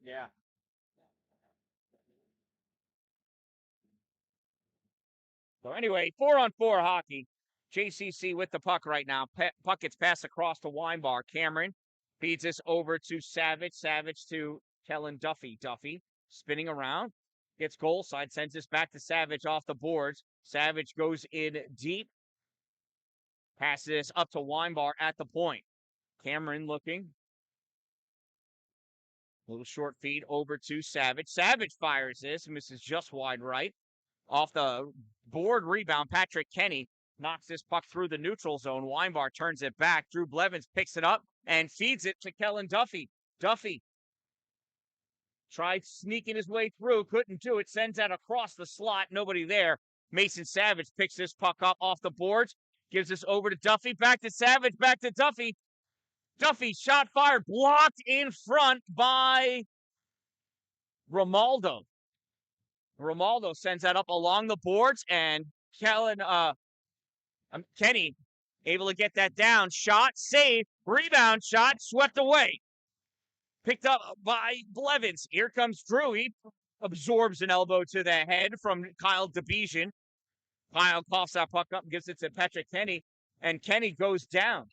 Yeah. So anyway, 4-on-4 hockey. JCC with the puck right now. Puck gets passed across to Weinbar. Cameron feeds this over to Savage. Savage to Kellen Duffy. Duffy spinning around. Gets goal side. Sends this back to Savage off the boards. Savage goes in deep. Passes this up to Weinbar at the point. Cameron looking. Little short feed over to Savage. Savage fires this. Misses just wide right. Off the board rebound, Patrick Kenny knocks this puck through the neutral zone. Weinbar turns it back. Drew Blevins picks it up and feeds it to Kellen Duffy. Duffy tried sneaking his way through, couldn't do it. Sends that across the slot. Nobody there. Mason Savage picks this puck up off the boards. Gives this over to Duffy. Back to Savage. Back to Duffy. Duffy shot fired. Blocked in front by Romaldo. Romaldo sends that up along the boards, and Kenny able to get that down. Shot, save, rebound shot, swept away. Picked up by Blevins. Here comes Drew. He absorbs an elbow to the head from Kyle DeBejan. Kyle coughs that puck up and gives it to Patrick Kenny, and Kenny goes down.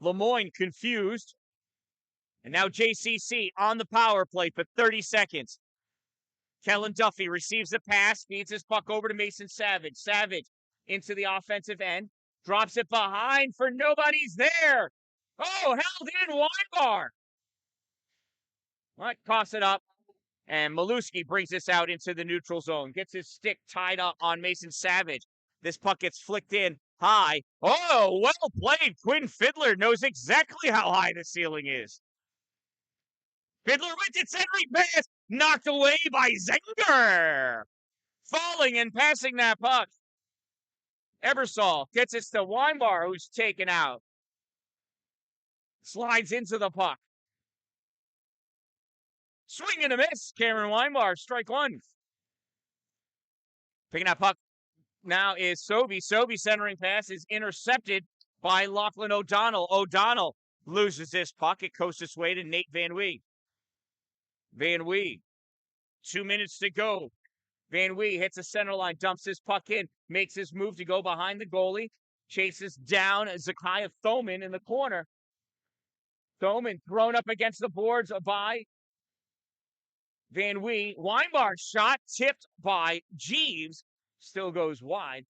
LeMoyne confused. And now JCC on the power play for 30 seconds. Kellen Duffy receives the pass, feeds his puck over to Mason Savage. Savage into the offensive end, drops it behind for nobody's there. Oh, held in Weinbar. What? Coughs it up. And Maluski brings this out into the neutral zone. Gets his stick tied up on Mason Savage. This puck gets flicked in high. Oh, well played. Quinn Fiddler knows exactly how high the ceiling is. Fiddler with its entry pass. Knocked away by Zenger. Falling and passing that puck. Ebersol gets it to Weinbar, who's taken out. Slides into the puck. Swing and a miss. Cameron Weinbar, strike one. Picking that puck now is Sobey. Sobey centering pass is intercepted by Lachlan O'Donnell. O'Donnell loses this puck. It coasts its way to Nate Van Wee. Van Wee, 2 minutes to go. Van Wee hits the center line, dumps his puck in, makes his move to go behind the goalie, chases down Zakiah Thoman in the corner. Thoman thrown up against the boards by Van Wee. Weinbar's shot tipped by Jeeves, still goes wide.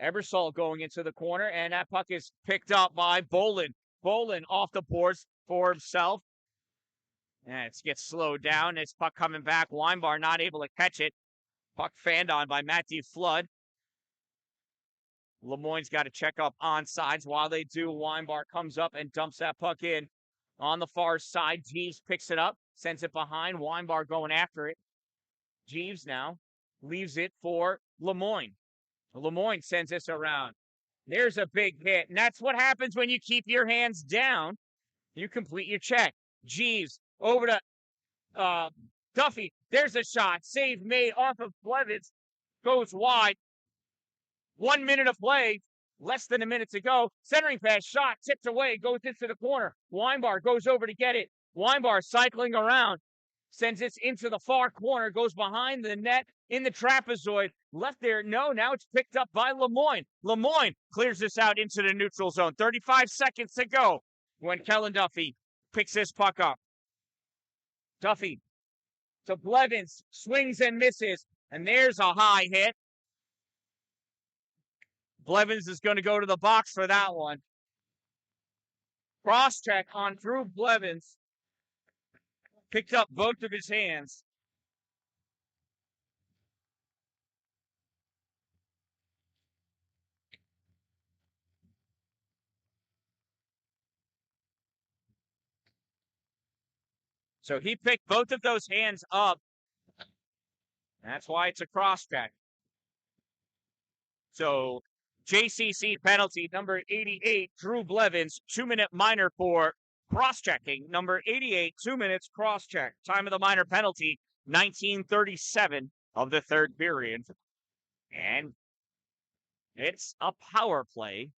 Ebersol going into the corner, and that puck is picked up by Bolin. Bolin off the boards for himself. And it gets slowed down. It's puck coming back. Weinbar not able to catch it. Puck fanned on by Matthew Flood. LeMoyne's got to check up on sides. While they do, Weinbar comes up and dumps that puck in on the far side. Jeeves picks it up, sends it behind. Weinbar going after it. Jeeves now leaves it for LeMoyne. LeMoyne sends this around. There's a big hit. And that's what happens when you keep your hands down. You complete your check. Jeeves over to Duffy. There's a shot. Save made off of Blevins. Goes wide. 1 minute of play. Less than a minute to go. Centering pass. Shot. Tipped away. Goes into the corner. Weinbar goes over to get it. Weinbar cycling around. Sends this into the far corner. Goes behind the net in the trapezoid. Left there. No, now it's picked up by LeMoyne. LeMoyne clears this out into the neutral zone. 35 seconds to go when Kellen Duffy picks this puck up. Duffy to Blevins, swings and misses, and there's a high hit. Blevins is going to go to the box for that one. Cross check on Drew Blevins. Picked up both of his hands. So he picked both of those hands up. That's why it's a cross check. So JCC penalty number 88, Drew Blevins, 2-minute minor for cross-checking. Number 88, 2 minutes cross-check. Time of the minor penalty, 19:37 of the third period. And it's a power play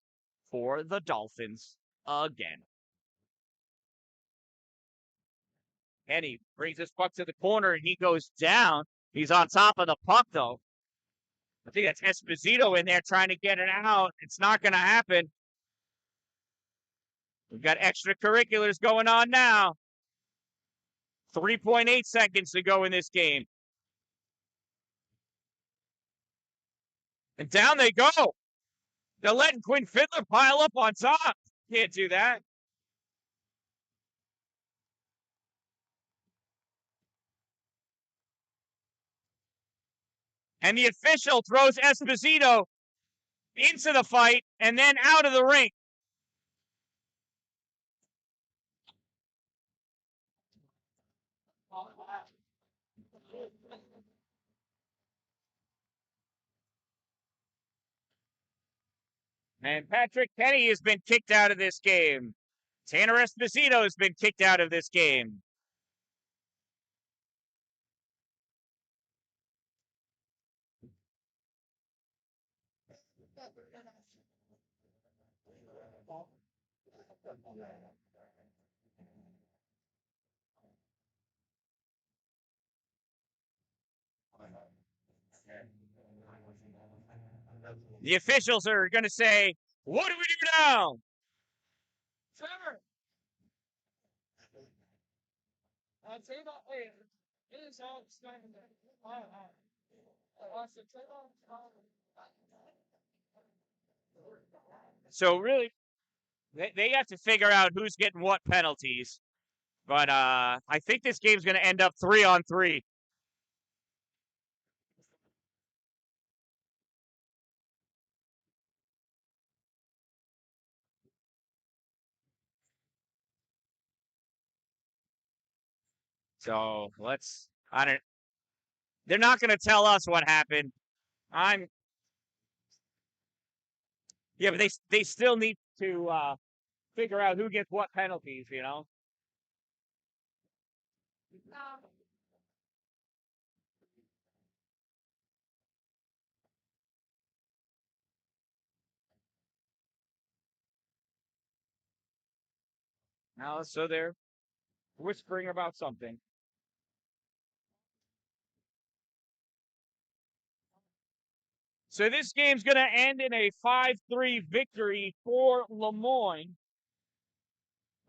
for the Dolphins again. Kenny brings his puck to the corner, and he goes down. He's on top of the puck, though. I think that's Esposito in there trying to get it out. It's not going to happen. We've got extracurriculars going on now. 3.8 seconds to go in this game. And down they go. They're letting Quinn Fiddler pile up on top. Can't do that. And the official throws Esposito into the fight and then out of the ring. And Patrick Kenny has been kicked out of this game. Tanner Esposito has been kicked out of this game. The officials are going to say, what do we do now? Trevor. Say that. Hey, it is all starting to. So really, they have to figure out who's getting what penalties. But I think this game's going to end up 3-on-3. So they're not going to tell us what happened. Yeah, but they still need to figure out who gets what penalties, you know? Now, so they're whispering about something. So this game's going to end in a 5-3 victory for LeMoyne.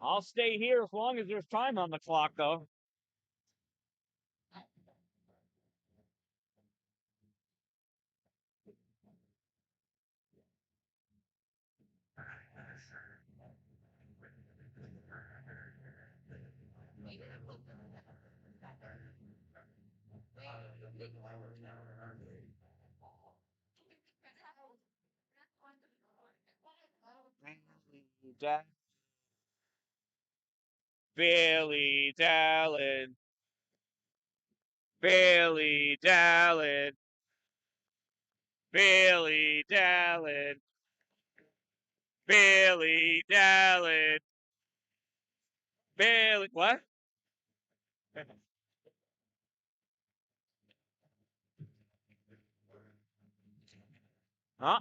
I'll stay here as long as there's time on the clock, though. Bailey-Dalin. Bailey-Dalin. Bailey-Dalin. Bailey-Dalin. Bailey. What? Huh?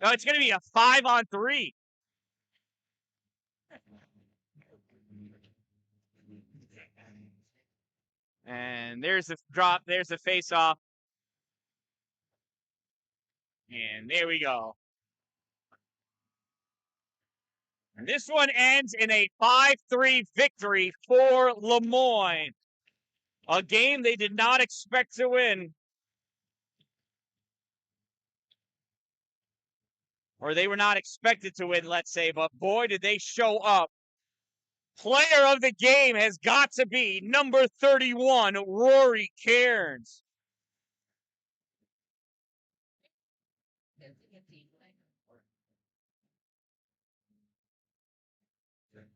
No, it's going to be a 5-on-3. And there's a drop. There's a face-off. And there we go. And this one ends in a 5-3 victory for LeMoyne. A game they did not expect to win. Or they were not expected to win, let's say, but boy, did they show up. Player of the game has got to be number 31, Rory Cairns.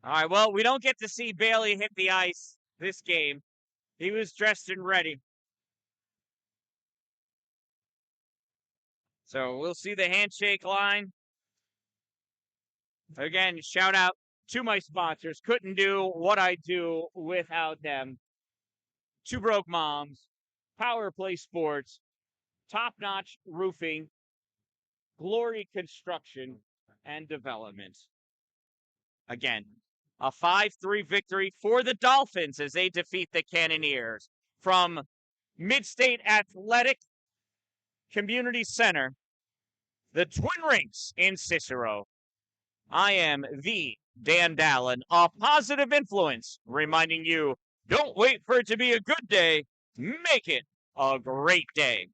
All right, well, we don't get to see Bailey hit the ice this game. He was dressed and ready. So we'll see the handshake line. Again, shout out to my sponsors. Couldn't do what I do without them. Two Broke Moms, Power Play Sports, Top Notch Roofing, Glory Construction and Development. Again, a 5-3 victory for the Dolphins as they defeat the Cannoneers from Midstate Athletic Community Center, the Twin Rinks in Cicero. I am the Dan-Dalin, a positive influence, reminding you, don't wait for it to be a good day, make it a great day.